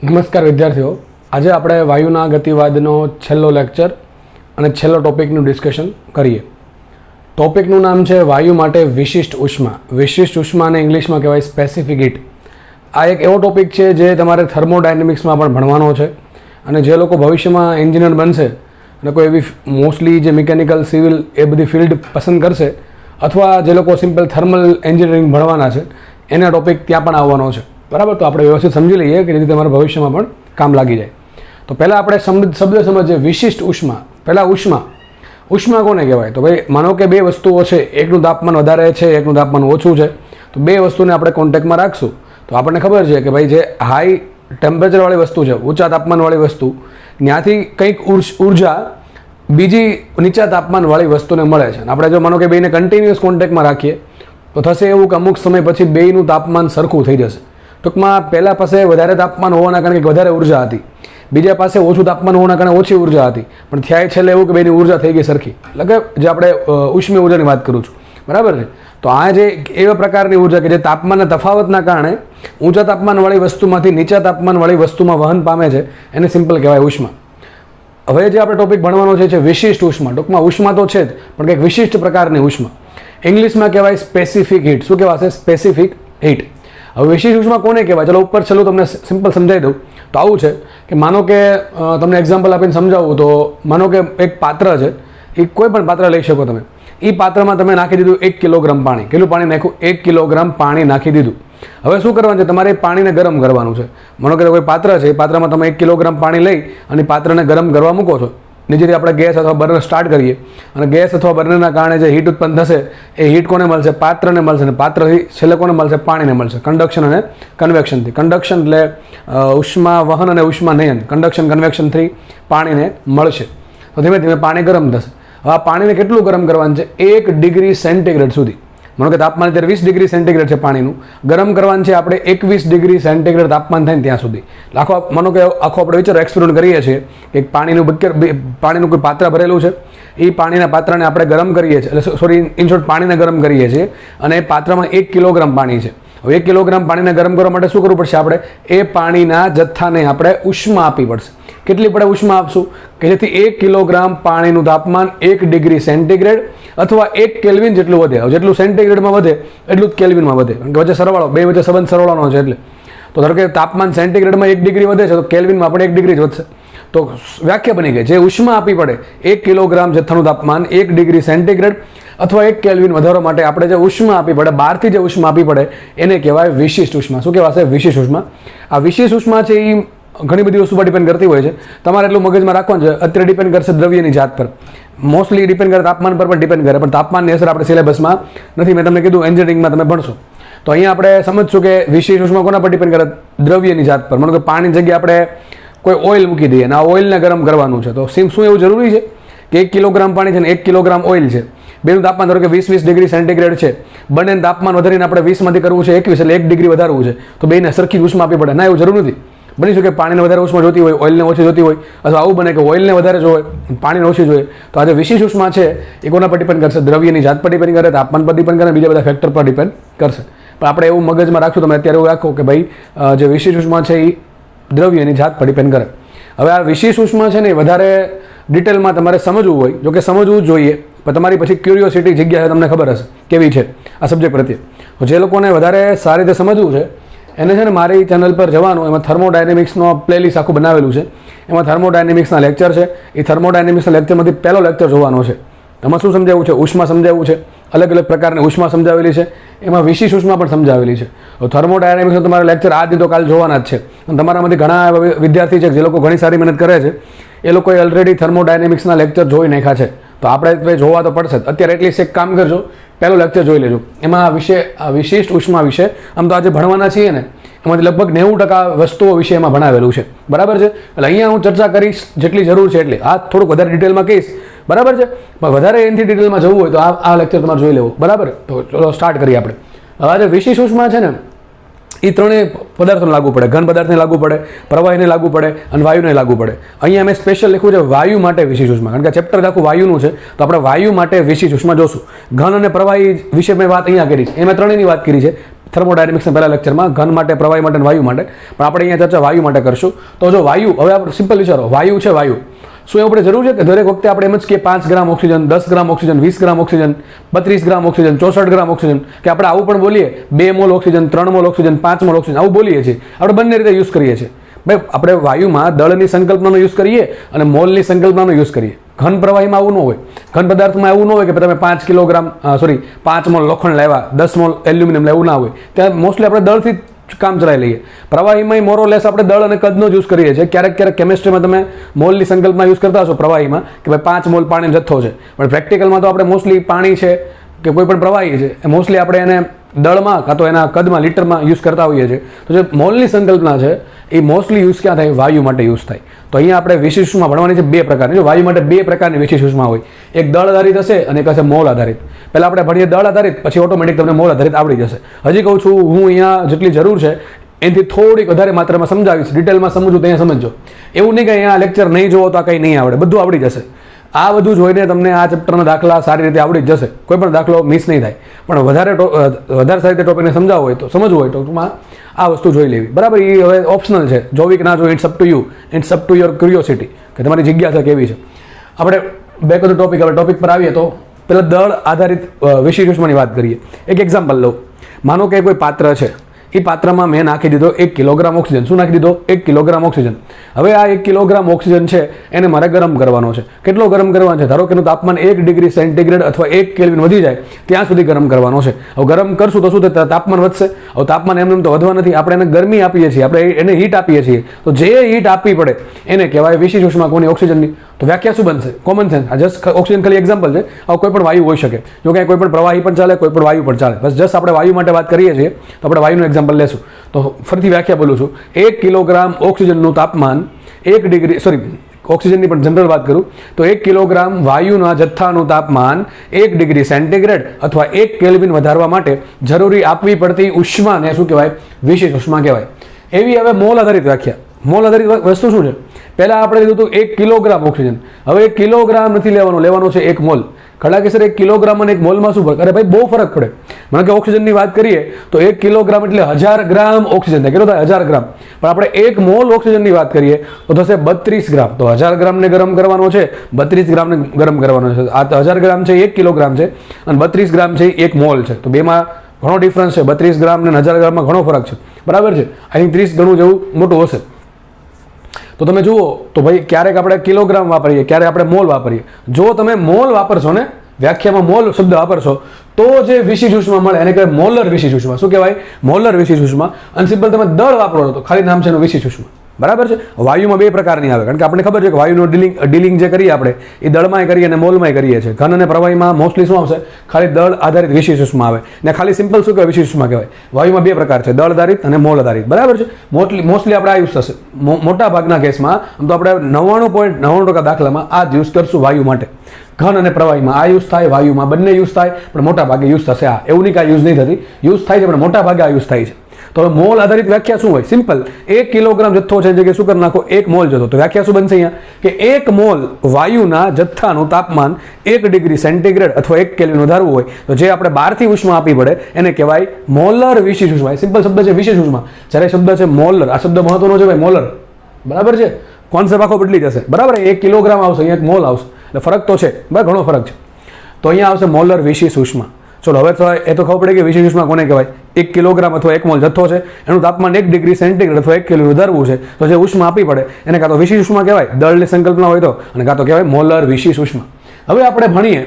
નમસ્કાર વિદ્યાર્થીઓ, આજે આપણે વાયુના ગતિવાદનો છેલ્લો લેક્ચર અને છેલ્લો ટોપિકનું ડિસ્કશન કરીએ. ટોપિકનું નામ છે વાયુ માટે વિશિષ્ટ ઉષ્મા. વિશિષ્ટ ઉષ્માને ઇંગ્લિશમાં કહેવાય સ્પેસિફિક હીટ. આ એક એવો ટોપિક છે જે તમારે થર્મોડાયનેમિક્સમાં પણ ભણવાનો છે અને જે લોકો ભવિષ્યમાં એન્જિનિયર બનશે અને કોઈ એવી મોસ્ટલી જે મિકેનિકલ સિવિલ એ બધી ફિલ્ડ પસંદ કરશે અથવા જે લોકો સિમ્પલ થર્મલ એન્જિનિયરિંગ ભણવાના છે એના ટોપિક ત્યાં પણ આવવાનો છે. બરાબર, તો આપણે વ્યવસ્થિત સમજી લઈએ કે જેથી તમારા ભવિષ્યમાં પણ કામ લાગી જાય. તો પહેલાં આપણે શબ્દ સમજીએ વિશિષ્ટ ઉષ્મા. પહેલાં ઉષ્મા કોને કહેવાય? તો ભાઈ માનો કે બે વસ્તુઓ છે, એકનું તાપમાન વધારે છે, એકનું તાપમાન ઓછું છે, તો બે વસ્તુને આપણે કોન્ટેક્ટમાં રાખશું તો આપણને ખબર છે કે ભાઈ જે હાઈ ટેમ્પરેચરવાળી વસ્તુ છે, ઊંચા તાપમાનવાળી વસ્તુ, ત્યાંથી કંઈક ઉર્જા બીજી નીચા તાપમાનવાળી વસ્તુને મળે છે. આપણે જો માનો કે બેને કન્ટિન્યુઅસ કોન્ટેક્ટમાં રાખીએ તો થશે એવું કે અમુક સમય પછી બેયનું તાપમાન સરખું થઈ જશે. ટૂંકમાં પહેલાં પાસે વધારે તાપમાન હોવાના કારણે વધારે ઉર્જા હતી, બીજા પાસે ઓછું તાપમાન હોવાના કારણે ઓછી ઉર્જા હતી, પણ થયા છેલ્લે એવું કે બેની ઉર્જા થઈ ગઈ સરખી. એટલે કે જે આપણે ઉષ્મીય ઉર્જાની વાત કરું છું, બરાબર છે. તો આ જે એવા પ્રકારની ઉર્જા કે જે તાપમાનના તફાવતના કારણે ઊંચા તાપમાનવાળી વસ્તુમાંથી નીચા તાપમાનવાળી વસ્તુમાં વહન પામે છે એને સિમ્પલ કહેવાય ઉષ્મા. હવે જે આપણે ટોપિક ભણવાનો છે વિશિષ્ટ ઉષ્મા. ટૂંકમાં ઉષ્મા તો છે જ, પણ કંઈક વિશિષ્ટ પ્રકારની ઉષ્મા. ઇંગ્લિશમાં કહેવાય સ્પેસિફિક હીટ. શું કહેવાશે? Specific heat. હવે વિશિષ્ટ ઉષ્મા કોને કહેવાય? ચલો ઉપર છેલ્લું તમને સિમ્પલ સમજાવી દઉં. તો આવું છે કે માનો કે તમને એક્ઝામ્પલ આપીને સમજાવું તો માનો કે એક પાત્ર છે, એ કોઈ પણ પાત્ર લઈ શકો તમે. એ પાત્રમાં તમે નાખી દીધું 1 કિલોગ્રામ પાણી. કેટલું પાણી નાખ્યું? 1 કિલોગ્રામ પાણી નાખી દીધું. હવે શું કરવાનું છે? તમારે પાણીને ગરમ કરવાનું છે. માનો કે કોઈ પાત્ર છે, એ પાત્રમાં તમે 1 કિલોગ્રામ પાણી લઈ અને પાત્રને ગરમ કરવા મૂકો છો. નીચેથી આપણે ગેસ અથવા બર્નર સ્ટાર્ટ કરીએ અને ગેસ અથવા બર્નરના કારણે જે હીટ ઉત્પન્ન થશે એ હીટ કોને મળશે? પાત્રને મળશે. અને પાત્રથી છેલ્લે કોને મળશે? પાણીને મળશે. કન્ડક્શન અને કન્વેક્શનથી. કન્ડક્શન એટલે ઉષ્મા વહન અને ઉષ્મા નયન. કન્ડક્શન કન્વેક્શનથી પાણીને મળશે. તો ધીમે ધીમે પાણી ગરમ થશે. હવે આ પાણીને કેટલું ગરમ કરવાનું છે? 1 ડિગ્રી સેન્ટીગ્રેડ સુધી. માનો કે તાપમાન અત્યારે 20 ડિગ્રી સેન્ટીગ્રેડ છે, પાણીનું ગરમ કરવાનું છે આપણે 21 ડિગ્રી સેન્ટીગ્રેડ તાપમાન થાય ને ત્યાં સુધી. માનો કે આખો આપણે વિચારો એક્સપેરિમેન્ટ કરીએ છીએ કે પાણીનું કોઈ પાત્ર ભરેલું છે, એ પાણીના પાત્રને આપણે ગરમ કરીએ છીએ, એટલે સોરી ઇન શોર્ટ પાણીને ગરમ કરીએ છીએ અને એ પાત્રમાં 1 કિલોગ્રામ પાણી છે. હવે 1 કિલોગ્રામ પાણીને ગરમ કરવા માટે શું કરવું પડશે? આપણે એ પાણીના જથ્થાને આપણે ઉષ્મા આપવી પડશે. કેટલી પડે ઉષ્મા આપશું? કે જેથી 1 કિલોગ્રામ પાણીનું તાપમાન 1 ડિગ્રી સેન્ટીગ્રેડ અથવા 1 કેલ્વિન જેટલું વધે. જેટલું સેન્ટીગ્રેડમાં વધે એટલું જ કેલ્વિનમાં વધે, કારણ કે વચ્ચે સરવાળો, બે વચ્ચે સંબંધ સરવાળાનો છે. એટલે તો ધારો કે તાપમાન સેન્ટીગ્રેડમાં 1 ડિગ્રી વધે છે તો કેલ્વિનમાં આપણે 1 ડિગ્રી જ વધશે. તો વ્યાખ્યા બની ગઈ. જે ઉષ્મા આપવી પડે 1 કિલોગ્રામ જથ્થાનું તાપમાન 1 ડિગ્રી સેન્ટીગ્રેડ અથવા 1 કેલ્વિન વધારવા માટે આપણે જે ઉષ્મા આપવી પડે, બહારથી જે ઉષ્મા આપવી પડે એને કહેવાય વિશિષ્ટ ઉષ્મા. શું કહેવાશે? વિશિષ્ટ ઉષ્મા. આ વિશિષ્ટ ઉષ્મા છે એ ઘણી બધી વસ્તુ પર ડિપેન્ડ કરતી હોય છે. તમારે એટલું મગજમાં રાખવાનું છે. અત્યારે ડિપેન્ડ કરશે દ્રવ્યની જાત પર, મોસ્ટલી ડિપેન્ડ કરે, તાપમાન પર પણ ડિપેન્ડ કરે, પણ તાપમાનની અસર આપણે સિલેબસમાં નથી. મેં તમને કીધું એન્જિનિયરિંગમાં તમે ભણશો તો અહીંયા આપણે સમજશું કે વિશેષ ઉષ્મા કોના પર ડિપેન્ડ કરે? દ્રવ્યની જાત પર. માનો કે પાણીની જગ્યાએ આપણે કોઈ ઓઇલ મૂકી દઈએ અને આ ઓઇલને ગરમ કરવાનું છે, તો શું એવું જરૂરી છે કે 1 કિલોગ્રામ પાણી છે ને 1 કિલોગ્રામ ઓઇલ છે, બેનું તાપમાન ધારો કે 20 ડિગ્રી સેન્ટીગ્રેડ છે, બંનેનું તાપમાન વધારીને આપણે 20 માંથી કરવું છે 21, એટલે 1 ડિગ્રી વધારવું છે, તો બેને સરખી ઉષ્મા આપવી પડે? ના, એવું જરૂર નથી. બની શકે પાણીને વધારે ઉષ્મા જોતી હોય, ઓઇલને ઓછી જોતી હોય, અથવા આવું બને કે ઓઇલને વધારે જોઈએ, પાણીને ઓછી જોઈએ. તો આ જે વિશેષ ઉષ્મા છે એ કોના પર ડિપેન્ડ કરશે? દ્રવ્યની જાત પર ડિપેન્ડ કરે, તાપમાન પર ડિપેન્ડ કરે, બીજા બધા ફેક્ટર પર ડિપેન્ડ કરશે. પણ આપણે એવું મગજમાં રાખશું, તમે અત્યારે એવું રાખો કે ભાઈ જે વિશેષ ઉષ્મા છે એ દ્રવ્યની જાત પર ડિપેન્ડ કરે. હવે આ વિશેષ ઉષ્મા છે ને વધારે ડિટેલમાં તમારે સમજવું હોય, જો કે સમજવું જ જોઈએ, પણ તમારી પછી ક્યુરિયોસિટી જગ્યા છે, તમને ખબર હશે કેવી છે આ સબ્જેક્ટ પ્રત્યે. તો જે લોકોને વધારે સારી રીતે સમજવું છે એને છે ને મારી ચેનલ પર જવાનું. એમાં થર્મોડાયનેમિક્સનો પ્લેલિસ્ટ આખું બનાવેલું છે. એમાં થર્મોડાયનેમિક્સના લેક્ચર છે. એ થર્મોડાયનેમિક્સના લેક્ચરમાંથી પહેલો લેક્ચર જોવાનો છે. એમાં શું સમજાવવું છે? ઉષ્મા સમજાવવું છે, અલગ અલગ પ્રકારની ઉષ્મા સમજાવેલી છે, એમાં વિશેષ ઉષ્મા પણ સમજાવેલી છે. તો થર્મોડાયનેમિક્સનો તમારા લેક્ચર આજની તો કાલ જોવાના જ છે. અને તમારામાંથી ઘણા એવા વિદ્યાર્થી છે જે લોકો ઘણી સારી મહેનત કરે છે, એ લોકોએ ઓલરેડી થર્મોડાયનેમિક્સના લેક્ચર જોઈ નાખ્યા છે. તો આપણે જોવા તો પડશે. અત્યારે એટલીસ્ટ એક કામ કરજો, પહેલો લેક્ચર જોઈ લેજો. એમાં આ વિશિષ્ટ ઉષ્મા વિશે આમ તો આજે ભણવાના છીએ ને, એમાંથી લગભગ 90% વસ્તુઓ વિશે એમાં ભણાવેલું છે. બરાબર છે? એટલે અહીંયા હું ચર્ચા કરીશ જેટલી જરૂર છે એટલી. આ થોડુંક વધારે ડિટેલમાં કહીશ, બરાબર છે, પણ વધારે એનાથી ડિટેલમાં જવું હોય તો આ લેક્ચર તમારે જોઈ લેવું. બરાબર? તો ચલો સ્ટાર્ટ કરીએ આપણે. હવે જે વિશેષ ઉષ્મા છે ને એ ત્રણેય પદાર્થોને લાગુ પડે. ઘન પદાર્થને લાગુ પડે, પ્રવાહીને લાગુ પડે અને વાયુને લાગુ પડે. અહીંયા મેં સ્પેશિયલ લખ્યું છે વાયુ માટે વિશેષ ઉષ્મા, કારણ કે ચેપ્ટર આખું વાયુનું છે, તો આપણે વાયુ માટે વિશેષ ઉષ્મા જોશું. ઘન અને પ્રવાહી વિશે મેં વાત અહીંયા કરી છે, એમાં ત્રણેયની વાત કરી છે. થર્મોડાયનેમિક્સના પહેલા લેક્ચરમાં ઘન માટે, પ્રવાહી માટે અને વાયુ માટે, પણ આપણે અહીંયા ચર્ચા વાયુ માટે કરશું. તો જો વાયુ, હવે આપણે સિમ્પલ વિચારો, વાયુ છે વાયુ, શું એવું આપણે જરૂર છે કે દરેક વખતે આપણે એમ જ કે 5 ગ્રામ ઓક્સિજન, 10 ગ્રામ ઓક્સિજન, 20 ગ્રામ ઓક્સિજન, 32 ગ્રામ ઓક્સિજન, 64 ગ્રામ ઓક્સિજન, કે આપણે આવું પણ બોલીએ 2 mall oxygen, 3 mall oxygen, 5 mall oxygen, આવું બોલીએ છીએ. આપણે બંને રીતે યુઝ કરીએ છીએ. ભાઈ આપણે વાયુમાં દળની સંકલ્પનાનો યુઝ કરીએ અને મોલની સંકલ્પનાનો યુઝ કરીએ. ઘન પ્રવાહીમાં આવું ન હોય. ઘન પદાર્થમાં એવું ન હોય કે તમે 5 કિલોગ્રામ 5 મોલ લોખંડ લાવ્યા, 10 મોલ એલ્યુમિનિયમ લાવ્યું, ના હોય. ત્યાં મોસ્ટલી આપણે દળથી કામ ચલાવી લઈએ. પ્રવાહીમાં મોરોલેસ આપણે દળ અને કદનો જ યુઝ કરીએ છીએ. ક્યારેક ક્યારેક કેમિસ્ટ્રીમાં તમે મોલની સંકલ્પના યુઝ કરતા હશો પ્રવાહીમાં કે ભાઈ 5 મોલ પાણીનો જથ્થો છે, પણ પ્રેક્ટિકલમાં તો આપણે મોસ્ટલી પાણી છે કે કોઈ પણ પ્રવાહી છે એ મોસ્ટલી આપણે એને દળમાં કાં તો એના કદમાં, લીટરમાં યુઝ કરતા હોઈએ છીએ. તો જે મોલની સંકલ્પના છે એ મોસ્ટલી યુઝ ક્યાં થાય? વાયુ માટે યુઝ થાય. તો અહીંયા આપણે વિશિષ્ટ ઉષ્મા ભણવાની છે 2 પ્રકારની. જો વાયુ માટે 2 પ્રકારની વિશિષ્ટ ઉષ્મા હોય, એક દળ આધારિત હશે અને એક હશે મોલ આધારિત. પહેલા આપણે ભણીએ દળ આધારિત, પછી ઓટોમેટિક તમને મોલ આધારિત આવડી જશે. હજી કહું છું, હું અહીંયા જેટલી જરૂર છે એનાથી થોડીક વધારે માત્રામાં સમજાવીશ, ડિટેલમાં સમજવું તો અહીંયા સમજો. એવું નહીં કે અહીંયા લેક્ચર નહીં જોવો તો આ કંઈ નહીં આવડે, બધું આવડી જશે. આ બધું જોઈને તમને આ ચેપ્ટરના દાખલા સારી રીતે આવડી જ જશે, કોઈ પણ દાખલો મિસ નહીં થાય. પણ વધારે સારી રીતે ટોપિકને સમજાવવો હોય તો, સમજવું હોય તો ટૂંકમાં આ વસ્તુ જોઈ લેવી. બરાબર, એ હવે ઓપ્શનલ છે, જોવી કે ના જોવી, it's up to you, it's up to your curiosity, કે તમારી જિજ્ઞાસા કેવી છે. આપણે બેક ઓફ ધ ટોપિક, હવે ટોપિક પર આવીએ તો પહેલાં દળ આધારિત વિશિષ્ટ ઉષ્માની વાત કરીએ. એક એક્ઝામ્પલ લઉં. માનો કે કોઈ પાત્ર છે, એ પાત્રમાં મેં નાખી દીધો 1 કિલોગ્રામ ઓક્સિજન. શું નાખી દીધો? 1 કિલોગ્રામ ઓક્સિજન. હવે આ 1 કિલોગ્રામ ઓક્સિજન છે એને મારે ગરમ કરવાનો છે. કેટલો ગરમ કરવાનો છે? ધારો કે એનું તાપમાન 1 ડિગ્રી સેન્ટીગ્રેડ અથવા 1 કેલ્વિન વધી જાય ત્યાં સુધી ગરમ કરવાનો છે. હવે ગરમ કરશું તો શું થાય? તાપમાન વધશે. હવે તાપમાન એમને તો વધવા નથી, આપણે એને ગરમી આપીએ છીએ, આપણે એને હીટ આપીએ છીએ. તો જે હીટ આપવી પડે એને કહેવાય વિશિષ્ટ ઉષ્મા. કોની? ઓક્સિજનની. તો વ્યાખ્યા શું બનશે? Common sense. આ જસ્ટ ઓક્સિજન ખાલી એક્ઝામ્પલ છે. હવે કોઈ પણ વાયુ હોઈ શકે, જો કે કોઈ પણ પ્રવાહી પણ ચાલે, કોઈ પણ વાયુ પણ ચાલે. બસ જસ્ટ આપણે વાયુ માટે વાત કરીએ છીએ તો આપણે વાયુનું એક્ઝામ્પલ લેશું. તો ફરીથી વ્યાખ્યા બોલું છું. 1 કિલોગ્રામ ઓક્સિજનનું તાપમાન 1 ડિગ્રી, ઓક્સિજનની પણ જનરલ વાત કરું તો 1 કિલોગ્રામ વાયુના જથ્થાનું તાપમાન 1 ડિગ્રી સેન્ટીગ્રેડ અથવા 1 કેલ્વિન વધારવા માટે જરૂરી આપવી પડતી ઉષ્માને શું કહેવાય? વિશિષ્ટ ઉષ્મા કહેવાય. એવી હવે મોલ આધારિત વ્યાખ્યા. મોલ આધારિત વસ્તુ શું છે? પહેલાં આપણે લીધું હતું 1 કિલોગ્રામ ઓક્સિજન. હવે 1 કિલોગ્રામ નથી લેવાનો છે 1 મોલ. ખડા કે સર 1 કિલોગ્રામ અને 1 મોલમાં શું ફરક? અરે ભાઈ બહુ ફરક પડે. મને કે ઓક્સિજનની વાત કરીએ તો 1 કિલોગ્રામ એટલે 1000 ગ્રામ ઓક્સિજન થાય. કેટલો થાય? 1000 ગ્રામ. પણ આપણે 1 મોલ ઓક્સિજનની વાત કરીએ તો થશે 32 ગ્રામ. તો 1000 ગ્રામને ગરમ કરવાનો છે, 32 ગ્રામને ગરમ કરવાનો છે. આ 1000 ગ્રામ છે 1 કિલોગ્રામ છે અને 32 ગ્રામ છે 1 મોલ છે. તો બેમાં ઘણો ડિફરન્સ છે. 32 ગ્રામ અને 1000 ગ્રામમાં ઘણો ફરક છે. બરાબર છે? અહીં 30 ગણું જેવું મોટું હશે. તો તમે જુઓ તો ભાઈ ક્યારેક આપણે કિલોગ્રામ વાપરીએ, ક્યારેક આપણે મોલ વાપરીએ. જો તમે મોલ વાપરશો ને, વ્યાખ્યામાં મોલ શબ્દ વાપરશો તો જે વિશિષ્ટ ઉષ્મા મળે એને કહેવાય મોલર વિશિષ્ટ ઉષ્મા. શું કહેવાય? મોલર વિશિષ્ટ ઉષ્મા. અને સિમ્પલ તમે દળ વાપરો તો ખાલી નામ છે એનું વિશિષ્ટ ઉષ્મા. બરાબર છે? વાયુમાં 2 પ્રકારની આવે, કારણ કે આપણને ખબર છે કે વાયુનું ડીલિંગ જે કરીએ આપણે એ દળમાંય કરીએ અને મોલમાંય કરીએ છીએ. ઘન અને પ્રવાહીમાં મોસ્ટલી શું આવશે? ખાલી દળ આધારિત વિશિષ્ટ ઉષ્મા આવે. ને ખાલી સિમ્પલ શું કહેવાય? વિશિષ્ટ ઉષ્મા કહેવાય. વાયુમાં 2 પ્રકાર છે, દળ આધારિત અને મોલ આધારિત. બરાબર છે? મોસ્ટલી આપણે આ યુઝ થશે. મોટા ભાગના કેસમાં આમ તો આપણે 99.99% દાખલામાં આ જ યુઝ કરશું વાયુ માટે. ઘન અને પ્રવાહીમાં આ યુઝ થાય, વાયુમાં બંને યુઝ થાય, પણ મોટા ભાગે યુઝ થશે આ. એવું નહીં કે આ યુઝ નહીં થતી, યુઝ થાય છે પણ મોટા ભાગે આ યુઝ થાય છે. તો હવે મોલ આધારિત વ્યાખ્યા શું હોય? સિમ્પલ 1 કિલોગ્રામ જથ્થો છે જગ્યાએ શું કરી નાખો? 1 મોલ જથ્થો. તો વ્યાખ્યા શું બનશે અહીંયા? કે 1 મોલ વાયુના જથ્થાનું તાપમાન 1 ડિગ્રી સેન્ટીગ્રેડ અથવા 1 કેલ્વિન વધારવું હોય તો જે આપણે બહારથી ઉષ્મા આપવી પડે એને કહેવાય મોલર વિશિષ્ટ ઉષ્મા. સિમ્પલ શબ્દ છે વિશેષ ઉષ્મા. જ્યારે શબ્દ છે મોલર, આ શબ્દ મહત્વનો છે ભાઈ, મોલર. બરાબર છે? કોન્સેપ્ટ આખો બદલી જશે. બરાબર? 1 કિલોગ્રામ આવશે, અહીંયા 1 મોલ આવશે. એટલે ફરક તો છે, બરાબર, ઘણો ફરક છે. તો અહીંયા આવશે મોલર વિશિષ્ટ ઉષ્મા. ચલો હવે તો એ તો ખબર પડે કે વિશિષ્ટ ઉષ્મા કોને કહેવાય? 1 કિલોગ્રામ અથવા 1 મોલ જથ્થો છે, એનું તાપમાન 1 ડિગ્રી સેન્ટીગ્રેડ અથવા 1 કેલ્વિન વધારવું છે તો જે ઉષ્મા આપવી પડે એને કાં તો વિશિષ્ટ ઉષ્મા કહેવાય, દળની સંકલ્પના હોય તો, અને કાં તો કહેવાય મોલર વિશિષ્ટ ઉષ્મા. હવે આપણે ભણીએ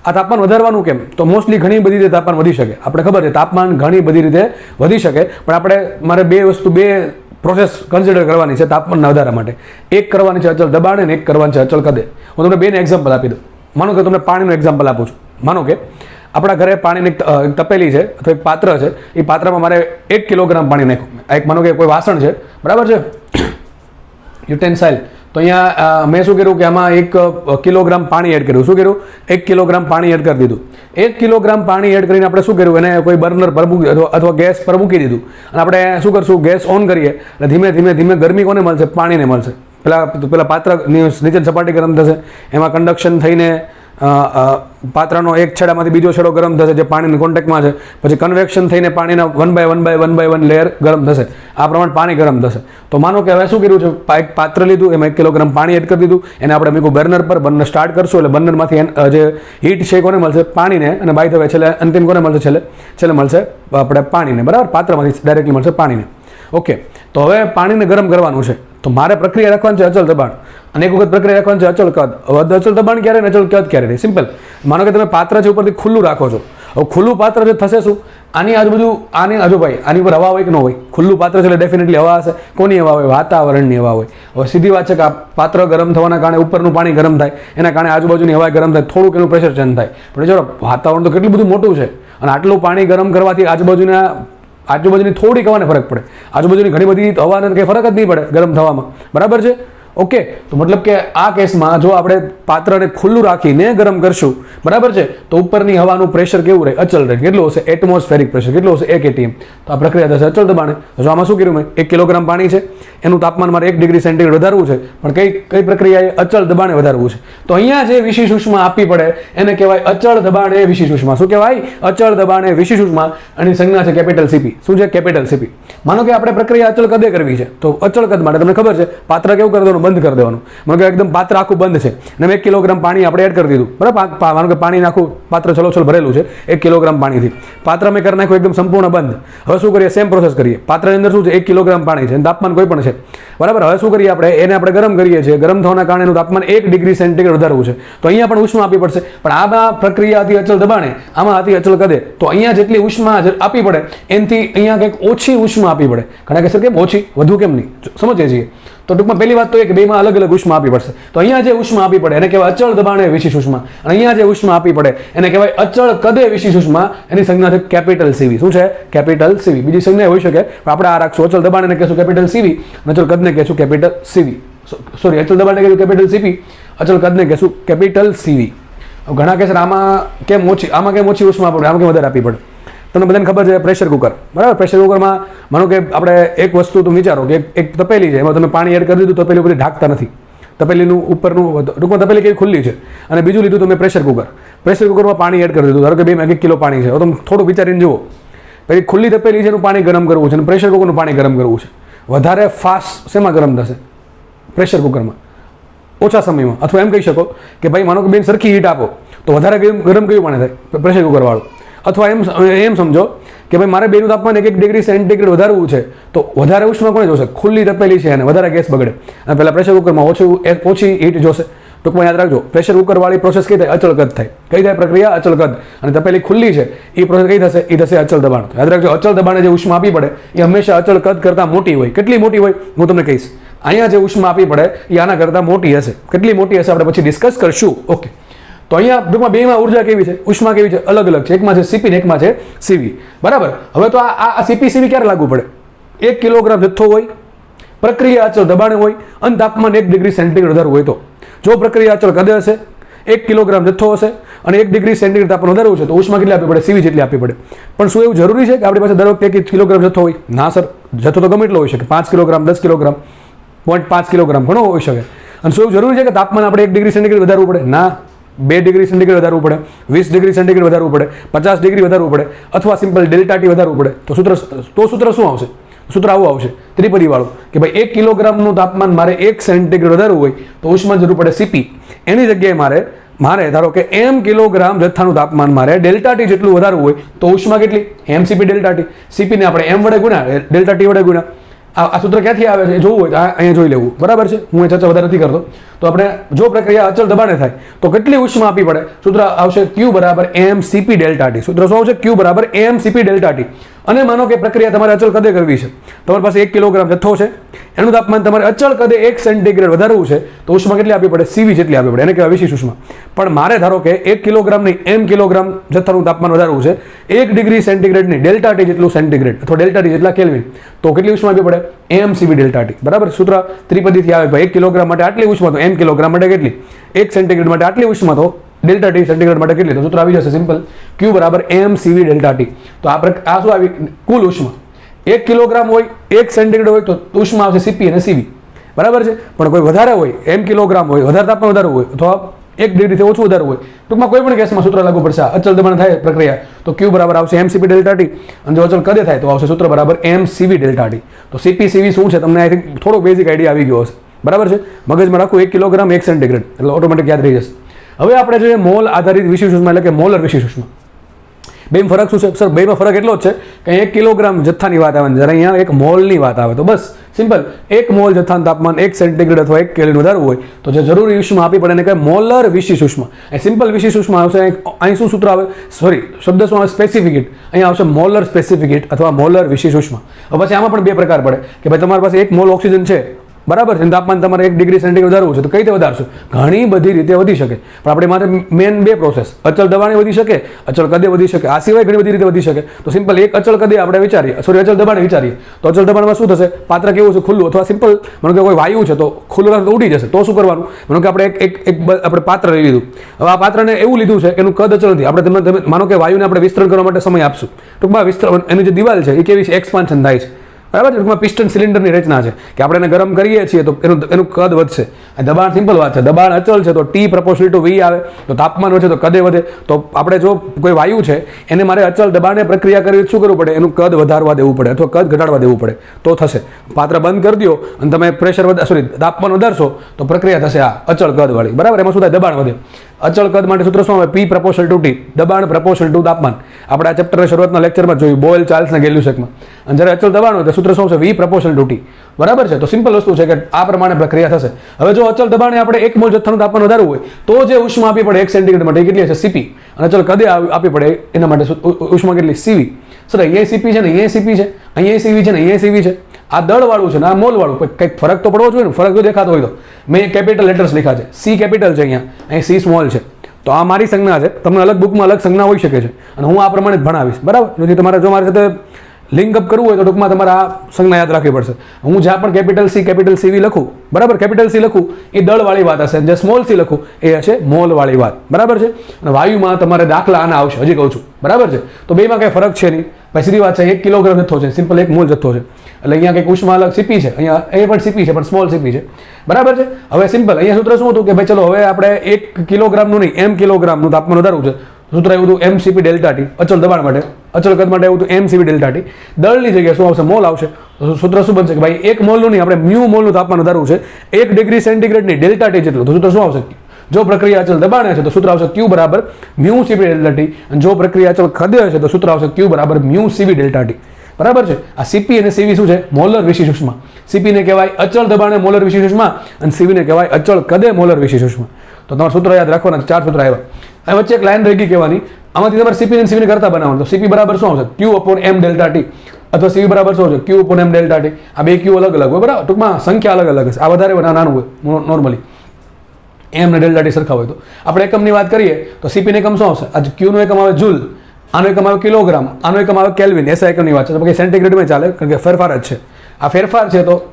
આ તાપમાન વધારવાનું કેમ? તો મોસ્ટલી ઘણી બધી રીતે તાપમાન વધી શકે. આપણે ખબર છે તાપમાન ઘણી બધી રીતે વધી શકે, પણ આપણે મારે 2 પ્રોસેસ કન્સિડર કરવાની છે તાપમાનના વધારા માટે. એક કરવાની છે અચલ દબાણે અને એક કરવાની છે અચલ કદે. હું તમને 2ને એક્ઝામ્પલ આપી દઉં. માનો કે તમને પાણીનું એક્ઝામ્પલ આપું છું. માનો કે આપણા ઘરે પાણીની એક તપેલી છે અથવા એક પાત્ર છે, એ પાત્રમાં મારે 1 કિલોગ્રામ પાણી નાખ્યું. એક માનો કે કોઈ વાસણ છે, બરાબર છે, યુટેન્સાઇલ. તો અહીંયા મેં શું કર્યું કે આમાં 1 કિલોગ્રામ પાણી એડ કર્યું. શું કર્યું? 1 કિલોગ્રામ પાણી એડ કરી દીધું. 1 કિલોગ્રામ પાણી એડ કરીને આપણે શું કર્યું? એને કોઈ બર્નર પર મૂકી અથવા ગેસ પર મૂકી દીધું. અને આપણે શું કરશું? ગેસ ઓન કરીએ અને ધીમે ધીમે ગરમી કોને મળશે? પાણીને મળશે. પેલા પાત્રની નીચે સપાટી ગરમ થશે, એમાં કન્ડક્શન થઈને પાત્રનો એક છેડામાંથી બીજો છેડો ગરમ થશે, જે પાણીના કોન્ટેક્ટમાં છે, પછી કન્વેક્શન થઈને પાણીના 1 બાય 1 લેયર ગરમ થશે. આ પ્રમાણે પાણી ગરમ થશે. તો માનો કે હવે શું કર્યું છે, એક પાત્ર લીધું, એમાં 1 કિલોગ્રામ પાણી એડ કરી દીધું, એને આપણે મૂક્યું બર્નર પર, બર્નર સ્ટાર્ટ કરશું એટલે બર્નરમાંથી જે હીટ છે કોને મળશે, પાણીને, અને બાય ધ વે છેલ્લે અંતિમ કોને મળશે, છેલ્લે મળશે આપણે પાણીને, બરાબર, પાત્રમાંથી ડાયરેક્ટલી મળશે પાણીને. ઓકે, તો હવે પાણીને ગરમ કરવાનું છે, તો મારે પ્રક્રિયા રાખવાની છે અચલ દબાણ, અને એક વખત પ્રક્રિયા રાખવાની છે અચલ કદ. હવે અચલ દબાણ ક્યારે ને અચલ કદ ક્યારે રહે? સિમ્પલ. માનો કે તમે પાત્ર છે ઉપરથી ખુલ્લું રાખો છો, હવે ખુલ્લું પાત્ર જે થશે શું, આની આજુબાજુ આની ભાઈ આની ઉપર હવા હોય કે ન હોય? ખુલ્લું પાત્ર છે એટલે ડેફિનેટલી હવા હશે. કોની હવા હોય? વાતાવરણની હવા હોય. હવે સીધી વાત છે કે આ પાત્ર ગરમ થવાના કારણે ઉપરનું પાણી ગરમ થાય, એના કારણે આજુબાજુની હવા ગરમ થાય, થોડુંક એનું પ્રેશર ચેન્જ થાય. પણ જો વાતાવરણ તો કેટલું બધું મોટું છે, અને આટલું પાણી ગરમ કરવાથી આજુબાજુની થોડીક હવાને ફરક પડે, આજુબાજુની ઘણી બધી હવાને કંઈ ફરક જ નહીં પડે ગરમ થવામાં, બરાબર છે. ઓકે, તો મતલબ કે આ કેસમાં જો આપણે પાત્રને ખુલ્લું રાખીને ગરમ કરશું, બરાબર છે, તો ઉપરની હવાનું પ્રેશર કેવું રહે? અચલ રહે. કેટલું હશે? Atmospheric pressure. કેટલું હશે? 1 atm. તો આ પ્રક્રિયા થશે અચલ દબાણે. જો આમાં શું કર્યું મેં, 1 કિલોગ્રામ પાણી છે, એનું તાપમાન મારે 1 ડિગ્રી સેન્ટીગ્રેડ વધારવું છે, પણ કઈ પ્રક્રિયાએ અચલ દબાણે વધારવું છે. તો અહીંયા જે વિશિષ્ટ ઉષ્મા આપવી પડે એને કહેવાય અચળ દબાણે વિશિષ્ટ ઉષ્મા. શું કહેવાય? અચળ દબાણે વિશિષ્ટ ઉષ્મા. એની સંજ્ઞા છે કેપિટલ CP. શું છે? Capital CP. માનો કે આપણે પ્રક્રિયા અચળ કદે કરવી છે, તો અચળ કદ માટે તમને ખબર છે પાત્ર કેવું કરી દેવાનું? બંધ કરી દેવાનું. માનો કે એકદમ પાત્ર આખું બંધ છે અને 1 કિલોગ્રામ પાણી આપણે એડ કરી દીધું, બરાબર. માનો કે પાણી આખું પાત્ર છલોછલ ભરેલું છે 1 કિલોગ્રામ પાણીથી, પાત્ર મેં કરી નાખ્યું એકદમ સંપૂર્ણ બંધ. હવે શું કરીએ? સેમ પ્રોસેસ કરીએ. પાત્રની અંદર શું છે? 1 કિલોગ્રામ પાણી છે, તાપમાન કોઈ પણ છે, બરાબર. હવે શું કરીએ આપણે? એને આપણે ગરમ કરીએ છીએ. ગરમ થવાના કારણે એનું તાપમાન 1 ડિગ્રી સેન્ટીગ્રેડ વધારવું છે, તો અહીંયા પણ ઉષ્મા આપવી પડશે. પણ આ પ્રક્રિયા હતી અચલ દબાણે, આમાં હતી અચલ કદે. તો અહીંયા જેટલી ઉષ્મા આપવી પડે એનાથી અહીંયા કંઈક ઓછી ઉષ્મા આપવી પડે. ઘણા કહેશે કેમ ઓછી, વધુ કેમ નહીં? સમજીએ છીએ. તો ટૂંકમાં પહેલી વાત તો એ કે બેમાં અલગ અલગ ઉષ્મા આપવી પડશે. તો અહીંયા જે ઉષ્મા આપવી પડે એને કહેવાય અચળ દબાણે વિશિષ્ટ ઉષ્મા, અને અહીંયા જે ઉષ્મા આપવી પડે એને કહેવાય અચળ કદે વિશિષ્ટ ઉષ્મા. એની સંજ્ઞા છે કેપિટલ CV. શું છે? Capital CV. બીજી સંજ્ઞા હોઈ શકે, પણ આપણે આ રાખશું. અચળ દબાણને કહેશું કેપિટલ CV, અચળ કદને કહેશું કેપિટલ CV. સોરી, અચળ દબાણને કહેશું કેપિટલ CP, અચળ કદને કહેશું કેપિટલ CV. ઘણા કહેશે આમાં કેમ ઓછી ઉષ્મા પડે, આમાં કેમ વધારે આપવી પડે? તમને બધાને ખબર છે પ્રેશર કુકર, બરાબર. પ્રેશર કુકરમાં માનો કે આપણે એક વસ્તુ તો વિચારો કે એક તપેલી છે, એમાં તમે પાણી એડ કરી દીધું, તપેલી ઉપર ઢાંકતા નથી, તપેલીનું ઉપરનું ટૂંકમાં તપેલી કેવી ખુલ્લી છે, અને બીજું લીધું તમે પ્રેશર કુકર. પ્રેશર કુકરમાં પાણી એડ કરી દીધું, ધારો કે 1 કિલો પાણી છે. હવે તમે થોડું વિચારીને જુઓ, પછી ખુલ્લી તપેલી છે એનું પાણી ગરમ કરવું છે, અને પ્રેશર કુકરનું પાણી ગરમ કરવું છે. વધારે ફાસ્ટ શેમાં ગરમ થશે? પ્રેશર કુકરમાં, ઓછા સમયમાં. અથવા એમ કહી શકો કે ભાઈ માનો કે બેન સરખી હીટ આપો તો વધારે ગરમ કયું પાણી થાય? પ્રેશર કુકર વાળું. અથવા એમ સમજો કે ભાઈ મારે બેનું તાપમાન 1 ડિગ્રી સેન્ટીગ્રેડ વધારવું છે, તો વધારે ઉષ્મા કોને જોશે? ખુલ્લી તપેલી છે અને વધારે ગેસ બગડે, અને પહેલાં પ્રેશર કુકરમાં ઓછી હીટ જોશે. ટૂંકમાં યાદ રાખજો, પ્રેશર કુકર વાળી પ્રોસેસ કઈ થાય? અચળ કદ થાય. કઈ થાય પ્રક્રિયા? અચળ કદ. અને તપેલી ખુલ્લી છે એ પ્રોસેસ કઈ થશે? એ થશે અચળ દબાણ. યાદ રાખજો, અચળ દબાણે જે ઉષ્મા આપવી પડે એ હંમેશા અચળ કદ કરતાં મોટી હોય. કેટલી મોટી હોય હું તમને કહીશ. અહીંયા જે ઉષ્મા આપવી પડે એ આના કરતાં મોટી હશે. કેટલી મોટી હશે આપણે પછી ડિસ્કસ કરશું. ઓકે, તો અહીંયા ટૂંકમાં બેમાં ઉર્જા કેવી છે, ઉષ્મા કેવી છે? અલગ અલગ છે. એકમાં છે CP ને એકમાં છે CV, બરાબર. હવે તો આ CP CV ક્યારે લાગુ પડે? 1 કિલોગ્રામ જથ્થો હોય, પ્રક્રિયા અચળ દબાણે હોય, અને તાપમાન 1 ડિગ્રી સેન્ટીગ્રેડ વધારવું હોય. તો જો પ્રક્રિયા અચળ કદે હશે, 1 કિલોગ્રામ જથ્થો હશે, અને 1 ડિગ્રી સેન્ટીગ્રેડ તાપમાન વધારવું છે, તો ઉષ્મા કેટલી આપવી પડે? CV જેટલી આપવી પડે. પણ શું એવું જરૂરી છે કે આપણી પાસે દર વખતે 1 કિલોગ્રામ જથ્થો હોય? ના સર, જથ્થો તો ગમે એટલો હોઈ શકે. 5 કિલોગ્રામ, 10 કિલોગ્રામ, 0.5 કિલોગ્રામ ઘણો હોઈ શકે. અને શું એવું જરૂરી છે કે તાપમાન આપણે 1 ડિગ્રી સેન્ટીગ્રેડ વધારવું પડે? ના. 2 ડિગ્રી સેન્ટીગ્રેડ વધારવું પડે, 20 ડિગ્રી સેન્ટીગ્રેડ વધારવું પડે, 50 ડિગ્રી વધારવું પડે, અથવા સિમ્પલ ડેલ્ટા T વધારવું પડે. તો સૂત્ર શું આવશે? સૂત્ર આવું આવશે, ત્રિપદી વાળું, કે ભાઈ 1 કિલોગ્રામનું તાપમાન મારે 1 સેન્ટીગ્રેડ વધારવું હોય તો ઉષ્મા જરૂર પડે CP. એની જગ્યાએ મારે ધારો કે m કિલોગ્રામ જથ્થાનું તાપમાન મારે ડેલ્ટા T જેટલું વધારવું હોય તો ઉષ્મા કેટલી? mCP delta T. CP ને આપણે m વડે ગુણ્યા, ડેલ્ટા T વડે ગુણ્યા. આ સૂત્ર ક્યાંથી આવે છે જોવું હોય તો અહીંયા જોઈ લેવું, બરાબર છે. હું એ ચર્ચા વધારે નથી કરતો. તો આપણે જો પ્રક્રિયા અચળ દબાણે થાય તો કેટલી ઉષ્મા આપવી પડે? સૂત્ર આવશે Q બરાબર mCP ડેલ્ટા T. સૂત્ર શું આવશે? Q બરાબર mCP ડેલ્ટા T. અને માનો કે પ્રક્રિયા તમારે અચળ કદે કરવી છે, તમારી પાસે 1 કિલોગ્રામ જથ્થો છે, એનું તાપમાન તમારે અચળ કદે 1 સેન્ટીગ્રેડ વધારવું છે, તો ઉષ્મા કેટલી આપવી પડે? CV જેટલી આપવી પડે. એને કહેવાય વિશિષ્ટ ઉષ્મા. પણ મારે ધારો કે 1 કિલોગ્રામ નહીં, m કિલોગ્રામ જથ્થાનું તાપમાન વધારવું છે, 1 ડિગ્રી સેન્ટીગ્રેડની ડેલ્ટા T જેટલું સેન્ટીગ્રેડ અથવા ડેલ્ટા T જેટલા કેલ્વિન, તો કેટલી ઉષ્મા આપવી પડે? mCP ડેલ્ટા T, બરાબર. સૂત્ર ત્રિપદીથી આવે ભાઈ 1 કિલોગ્રામ માટે આટલી ઉષ્મા, તો m કિલોગ્રામ માટે કેટલી? 1 સેન્ટીગ્રેડ માટે આટલી ઉષ્મા, તો ડેલ્ટા T સેન્ટીગ્રેડ માટે કેટલી? તો સૂત્ર આવી જશે સિમ્પલ, Q બરાબર mCV ડેલ્ટા T. તો આ શું આવી? કુલ ઉષ્મા 1 કિલોગ્રામ હોય, 1 સેન્ટીગ્રેડ હોય તો ઉષ્મા આવશે CP અને CV, બરાબર છે. પણ કોઈ વધારે હોય, m કિલોગ્રામ હોય, વધારે તાપમાન વધારવું હોય, અથવા 1 ડિગ્રીથી ઓછું વધારે હોય, ટૂંકમાં કોઈ પણ કેસમાં સૂત્ર લાગુ પડશે. અચલ દબાણ થાય પ્રક્રિયા તો Q બરાબર આવશે mCp ડેલ્ટા ટી, અને જો અચલ કદે થાય તો આવશે સૂત્ર બરાબર mCv ડેલ્ટા ટી. તો CP શું છે તમને આઈ થિંક થોડો બેઝિક આઈડિયા આવી ગયો હશે, બરાબર છે. મગજમાં રાખો 1 કિલોગ્રામ 1 સેન્ટીગ્રેડ એટલે ઓટોમેટિક યાદ રહી જશે. હવે આપણે જોઈએ મોલ આધારિત વિશિષ્ટ ઉષ્મા એટલે કે મોલર વિશિષ્ટ ઉષ્મા. બેમાં ફરક શું છે સર? બેમાં ફરક એટલો જ છે કે 1 કિલોગ્રામ જથ્થાની વાત આવે ને જ્યારે અહીંયા 1 મોલની વાત આવે. તો બસ સિમ્પલ, 1 મોલ જથ્થાનું તાપમાન 1 સેન્ટીગ્રેડ અથવા 1 કેલ્વિન વધારવું હોય તો જે જરૂરી ઉષ્મા આપી પડે એને કહેવાય મોલર વિશિષ્ટ ઉષ્મા. એ સિમ્પલ વિશિષ્ટ ઉષ્મા આવશે. અહીં શું સૂત્ર આવે? સોરી, શબ્દ શું આવે? સ્પેસિફિક. અહીંયા આવશે મોલર સ્પેસિફિક અથવા મોલર વિશિષ્ટ ઉષ્મા. હવે પછી આમાં પણ બે પ્રકાર પડે કે ભાઈ તમારી પાસે 1 મોલ ઓક્સિજન છે, બરાબર છે, તાપમાન તમારે 1 ડિગ્રી સેન્ટીગ્રેડ વધારવું છે તો કઈ રીતે વધારશો? ઘણી બધી રીતે વધી શકે, પણ આપણે માટે મેન બે પ્રોસેસ, અચળ દબાણે વધી શકે, અચળ કદે વધી શકે. આ સિવાય ઘણી બધી રીતે વધી શકે. તો સિમ્પલ એક અચળ કદે આપણે વિચારીએ, સોરી અચળ દબાણે વિચારીએ તો અચળ દબાણમાં શું થશે? પાત્ર કેવું છે? ખુલ્લું. અથવા સિમ્પલ માનો કે કોઈ વાયુ છે તો ખુલ્લું રાખે તો ઉડી જશે. તો શું કરવાનું? માનો કે આપણે આપણે પાત્ર લઈ લીધું. હવે આ પાત્રને એવું લીધું છે કે એનું કદ અચળ નથી. આપણે તમે માનો કે વાયુને આપણે વિસ્તરણ કરવા માટે સમય આપશું. ટૂંકમાં વિસ્તરણ એની જે દિવાલ છે એ કેવી છે? એક્સપાન્શન થાય છે, બરાબર છે. ટૂંકમાં પિસ્ટન સિલિન્ડરની રચના છે કે આપણે એને ગરમ કરીએ છીએ તો એનું કદ વધશે. દબાણ સિમ્પલ વાત છે, દબાણ અચળ છે તો T પ્રપોર્શનલ ટુ V આવે, તો તાપમાન વધે તો કદે વધે. તો આપણે જો કોઈ વાયુ છે એને મારે અચળ દબાણે પ્રક્રિયા કરવી શું કરવું પડે? એનું કદ વધારવા દેવું પડે અથવા કદ ઘટાડવા દેવું પડે તો થશે. પાત્ર બંધ કરી દો અને તમે પ્રેશર તાપમાન વધારશો તો પ્રક્રિયા થશે આ અચળ કદ વાળી, બરાબર. એમાં શું થાય? દબાણ વધે. અચળ કદ માટે સૂત્ર શું આવે? P પ્રપોર્શનલ ટુ T, દબાણ પ્રપોર્શનલ ટુ તાપમાન. આપણે આ ચેપ્ટરના શરૂઆતના લેક્ચરમાં જોયું બોયલ, ચાર્લ્સના ગેલ્યુસેકમાં. અને જ્યારે અચળ દબાણ હોય તો સૂત્ર શું છે? V પ્રપોર્શનલ ટુ T, બરાબર છે. તો સિમ્પલ વસ્તુ છે કે આ પ્રમાણે પ્રક્રિયા થશે. હવે જો અચળ દબાણે આપણે 1 મોલ જથ્થાનું તાપમાન વધારવું હોય તો જે ઉષ્મા આપવી પડે 1 સેન્ટીગ્રેડ માટે કેટલી હશે? Cp. અને અચળ કદે આપવી પડે એના માટે ઉષ્મા કેટલી? Cv. સર અહીંયા Cp છે ને અહીંયા Cp છે, અહીંયા Cv છે ને અહીંયા Cv છે. આ દળવાળું છે ને આ મોલવાળું, કંઈક ફરક તો પડવો જોઈએ ને. ફરક જો દેખાતો હોય તો મેં કેપિટલ લેટર્સ લખ્યા છે, C કેપિટલ છે અહીંયા C સ્મોલ છે. તો આ મારી સંજ્ઞા છે, તમને અલગ બુકમાં અલગ સંજ્ઞા હોઈ શકે છે અને હું આ પ્રમાણે જ ભણાવીશ, બરાબર. જો તમારે જો મારી સાથે લિંક અપ કરવું હોય તો ટૂંકમાં તમારે આ સંજ્ઞા યાદ રાખવી પડશે. હું જ્યાં પણ કેપિટલ C કેપિટલ CV લખું, બરાબર, કેપિટલ C લખું એ દળવાળી વાત હશે, જે સ્મોલ c લખું એ હશે મોલવાળી વાત, બરાબર છે. અને વાયુમાં તમારે દાખલા આના આવશે, હજી કહું છું, બરાબર છે. તો બેમાં કંઈ ફરક છે નહીં. પછી સીધી વાત છે 1 કિલોગ્રામ જથ્થો છે, સિમ્પલ 1 મોલ જથ્થો છે એટલે અહીંયા કંઈક ઉષ્મા અલગ Cp છે, અહીંયા એ પણ Cp છે પણ સ્મોલ Cp છે, બરાબર છે. હવે સિમ્પલ અહીંયા સૂત્ર શું હતું કે ભાઈ ચલો હવે આપણે 1 કિલોગ્રામનું નહીં m કિલોગ્રામનું તાપમાન વધારવું છે. સૂત્ર એવું હતું mCp ડેલ્ટા ટી, અચળ દબાણ માટે, અચળ કદ માટે એવું હતું mCp ડેલ્ટા ટી. દળની જગ્યાએ શું આવશે? મોલ આવશે. તો સૂત્ર શું બનશે કે ભાઈ 1 મોલનું નહીં, આપણે મ્યુ મોલનું તાપમાન વધારવું છે 1 ડિગ્રી સેન્ટીગ્રેડની ડેલ્ટા ટી જેટલું. તો સૂત્ર શું આવશે? જો પ્રક્રિયા અચળ દબાણે છે તો સૂત્ર આવશે Q બરાબર મ્યુ Cp ડેલ્ટા ટી, અને જો પ્રક્રિયા અચળ ખદે છે તો સૂત્ર આવશે Q બરાબર મ્યુ Cv ડેલ્ટા ટી, બરાબર છે. આ Cp અને Cv શું છે? મોલર વિશિષ્ટ ઉષ્મા. Cp ને કહેવાય અચળ દબાણે મોલર વિશિષ્ટ ઉષ્મા અને Cv ને કહેવાય અચળ કદે મોલર વિશિષ્ટ ઉષ્મા. તો તમારે સૂત્ર યાદ રાખવાના, 4 સૂત્ર આવ્યા. આ વચ્ચે એક લાઈન રહી ગઈ કહેવાની, આમાંથી તમારે Cp અને Cv ને કરતા બનાવવાનું. તો Cp બરાબર શું આવશે? Q upon m delta T, અથવા Cv બરાબર શું આવશે? Q upon m delta T. આ બે Q અલગ અલગ હોય, બરાબર. ટૂંકમાં સંખ્યા અલગ અલગ હશે, આ વધારે હોય નાનું હોય નોર્મલી. m ને ડેલ્ટા ટી સરખા હોય તો આપણે એકમની વાત કરીએ તો Cp ને એકમ શું આવશે? આ Q નો એકમ આવે જૂલ, આનો એકમ આવે કિલોગ્રામ, આનો એકમ આવે કેલ્વિન. એસઆઈ એકમની વાત છે તો સેન્ટીગ્રેડમાં ચાલે કારણ કે ફેરફાર જ છે. આ ફેરફાર છે તો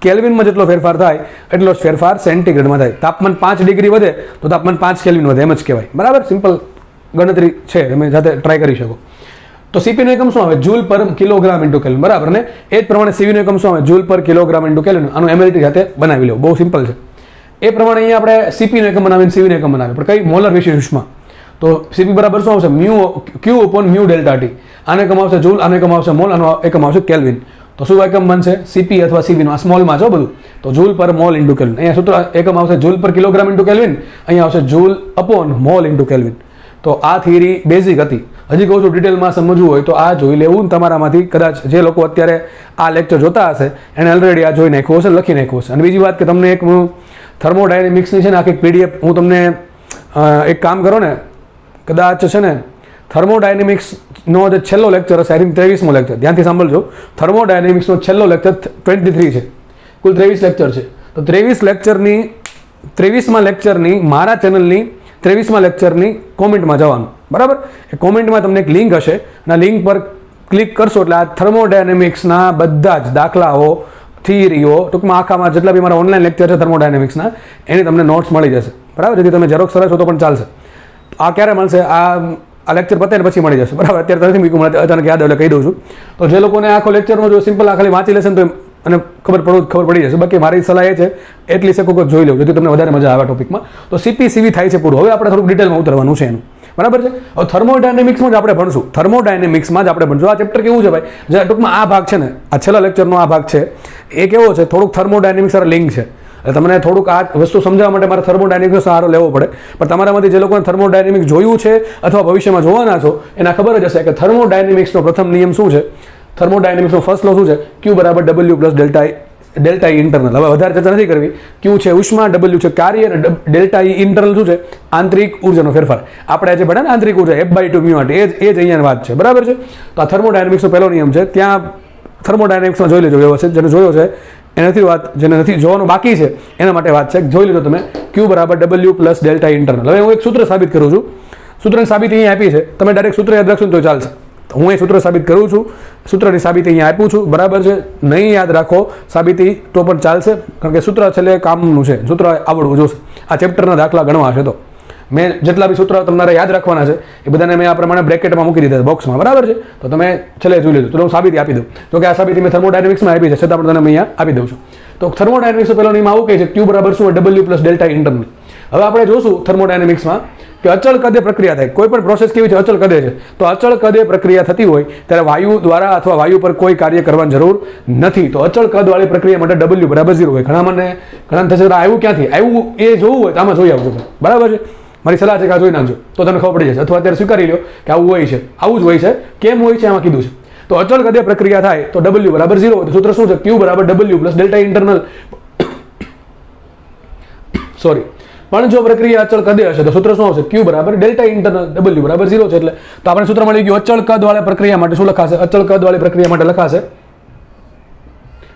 કેલ્વિનમાં જેટલો ફેરફાર થાય એટલો જ ફેરફાર સેન્ટીગ્રેડમાં થાય. તાપમાન 5 ડિગ્રી વધે તો તાપમાન 5 કેલ્વિન વધે, એમ જ કહેવાય, બરાબર. સિમ્પલ ગણતરી છે, તમે જાતે ટ્રાય કરી શકો. તો Cp નો એકમ શું આવે? જૂલ પર કિલોગ્રામ ઇન્ટુ કેલ્વિન, બરાબર. ને એ જ પ્રમાણે Cv નો એકમ શું આવે? જૂલ પર કિલોગ્રામ ઇન્ટુ કેલ્વિન. આનું એમએલટી સાથે બનાવી લો, બહુ સિમ્પલ છે. એ પ્રમાણે અહીંયા આપણે Cp નો એકમ બનાવીને Cv નો એકમ બનાવીએ, પણ કઈ મોલર વિશિષ્ટ ઉષ્મા. તો Cp બરાબર શું આવશે? Mu Q upon mu delta T. આનો એકમ આવશે જૂલ, આનો એકમ આવશે મોલ, આનો એકમ આવશે કેલ્વિન. તો શું એકમ બનશે? Cp અથવા Cv નો, આ સ્મોલમાં છો બધું, તો જૂલ પર મોલ ઇન્ટુ કેલ્વિન. અહીંયા સૂત્ર એકમ આવશે જૂલ પર કિલોગ્રામ ઇન્ટુ કેલ્વિન, અહીંયા આવશે joule upon mall into kelvin. તો આ થિયરી બેઝિક હતી. હજી કહું છું ડિટેલમાં સમજવું હોય તો આ જોઈ લેવું. તમારામાંથી કદાચ જે લોકો અત્યારે આ લેક્ચર જોતા હશે એને ઓલરેડી આ જોઈ નાખ્યું હશે, લખી નાખ્યું હશે. અને બીજી વાત કે તમને એક થર્મોડાયનેમિક્સની છે ને આખી PDF હું તમને એક કામ કરો ને, કદાચ છે ને થર્મોડાયનેમિક્સનો જે છેલ્લો લેક્ચર હશે, આઈ થિંક 23મો લેક્ચર, ધ્યાનથી સાંભળજો. થર્મોડાયનેમિક્સનો છેલ્લો લેક્ચર 23 છે, કુલ 23 લેક્ચર છે. તો 23મા લેક્ચરની મારા ચેનલની 23મા લેક્ચરની કોમેન્ટમાં જવાનું, બરાબર. એ કોમેન્ટમાં તમને એક લિંક હશે અને લિંક પર ક્લિક કરશો એટલે આ થર્મોડાયનેમિક્સના બધા જ દાખલાઓ, થિયરીઓ, ટૂંકમાં આખામાં જેટલા બી મારા ઓનલાઈન લેક્ચર છે થર્મોડાયનેમિક્સના એની તમને નોટ્સ મળી જશે, બરાબર. જેથી તમે ઝેરોક્સ કરો છો તો પણ ચાલશે. આ ક્યારે મળશે? આ લેક્ચર પતે ને પછી મળી જશે, બરાબર. અત્યારે નથી મૂક્યું, મને અચાનક યાદ આવે કહી દઉં છું. તો જે લોકોને આખો લેક્ચરનો જો સિમ્પલ આ ખાલી વાંચી લેશે ને તો અને ખબર પડી જશે. બાકી મારી સલાહ એ છે એટલી સેકો જોઈ લો જેથી તમને વધારે મજા આવે ટોપિકમાં. તો CPCV થાય છે પૂરું. હવે આપણે થોડુંક ડિટેલમાં ઉતરવાનું છે એનું, બરાબર છે. હવે થર્મોડાયનેમિક્સમાં જ આપણે ભણશું. થર્મોડાયનેમિક્સમાં જ આપણે ભણશું. આ ચેપ્ટર કેવું છે ભાઈ, જે ટૂંકમાં આ ભાગ છે ને, આ છેલ્લા લેક્ચરનો આ ભાગ છે એ કેવો છે, થોડુંક થર્મોડાયનેમિક્સ સાથે લિંક છે. એટલે તમને થોડુંક આ વસ્તુ સમજાવવા માટે મારે થર્મોડાયનેમિક્સનો સહારો લેવો પડે. પણ તમારામાંથી જે લોકોને થર્મોડાયનેમિક્સ જોયું છે અથવા ભવિષ્યમાં જોવાના છો એના ખબર જ હશે કે થર્મોડાયનેમિક્સનો પ્રથમ નિયમ શું છે. થર્મોડાયનેમિક્સનો ફર્સ્ટ લો શું છે, Q બરાબર W plus delta E internal. હવે વધારે ચર્ચા નથી કરવી. Q છે ઉષ્મા, W છે કાર્ય અને ડેલ્ટા E ઇન્ટરનલ શું છે, આંતરિક ઉર્જાનો ફેરફાર. આપણે આજે ભણ્યા ને આંતરિક ઉર્જા F/2 મ્યુ એ જ અહીંયા વાત છે, બરાબર છે. તો આ થર્મોડાયનેમિક્સનો પહેલો નિયમ છે. ત્યાં થર્મોડાયનેમિક્સમાં જોઈ લેજો વ્યવસ્થિત. જેને જોયો છે એનાથી વાત, જેને નથી જોવાનું બાકી છે એના માટે વાત છે. જોઈ લેજો તમે Q બરાબર W પ્લસ ડેલ્ટા ઇન્ટરનલ. હવે હું એક સૂત્ર સાબિત કરું છું. સૂત્રની સાબિતી અહીંયા આપી છે. તમે ડાયરેક્ટ સૂત્ર યાદ રાખશો ને તો ચાલશે. હું એ સૂત્ર સાબિત કરું છું. સૂત્રની સાબિતી અહીંયા આપ્યું છું, બરાબર છે. નહીં યાદ રાખો સાબિતી તો પણ ચાલશે, કારણ કે સૂત્ર છેલ્લે કામનું છે. સૂત્ર આવડવું જોશે. આ ચેપ્ટરના દાખલા ગણવા છે તો મેં જેટલા બી સૂત્ર તમારે યાદ રાખવાના છે એ બધાને મેં આ પ્રમાણે બ્રેકેટમાં મૂકી દીધા બોક્સમાં, બરાબર છે. તો તમે છેલ્લે જોઈ લેજો. તો હું સાબિતી આપી દઉં. તો કે આ સાબિતી મેં થર્મોડાયનેમિક્સમાં આપી છે, છતાં પણ તમને અહીંયા આપી દઉં છું. તો થર્મોડાયનેમિક્સનો પહેલો નિયમ આવું કહે છે, Q બરાબર શું હોય, W પ્લસ ડેલ્ટા ઇન્ટરનલ. હવે આપણે જોશું થર્મોડાયનેમિક્સમાં કે અચળ કદે પ્રક્રિયા થાય. કોઈ પણ પ્રોસેસ કેવી છે, અચળ કદે છે. તો અચળ કદે પ્રક્રિયા થતી હોય ત્યારે વાયુ દ્વારા અથવા વાયુ પર કોઈ કાર્ય કરવાની જરૂર નથી. તો અચળ કદવાળી પ્રક્રિયા માટે W બરાબર 0 હોય. ઘણા થશે આવ્યું ક્યાંથી આવ્યું એ જોવું હોય તો આમાં જોઈ આવજો, બરાબર છે. મારી સલાહ છે કે આ જોઈ નાખજો તો તમને ખબર પડી જશે. અથવા અત્યારે સ્વીકારી લો કે આવું હોય છે, આવું જ હોય છે. કેમ હોય છે આમાં કીધું છે. તો અચળ કદે પ્રક્રિયા થાય તો W બરાબર 0 હોય. તો સૂત્ર શું છે, Q બરાબર W plus delta internal. Sorry, પણ જો પ્રક્રિયા અચળ કદે હશે તો સૂત્ર શું આવશે, Q બરાબર ડેલ્ટા ઇન્ટરનલ, W બરાબર 0 છે. એટલે તો આપણે સૂત્ર મળી ગયું અચળ કદ વાળી પ્રક્રિયા માટે શું લખાશે, અચળ કદ વાળી પ્રક્રિયા માટે લખાશે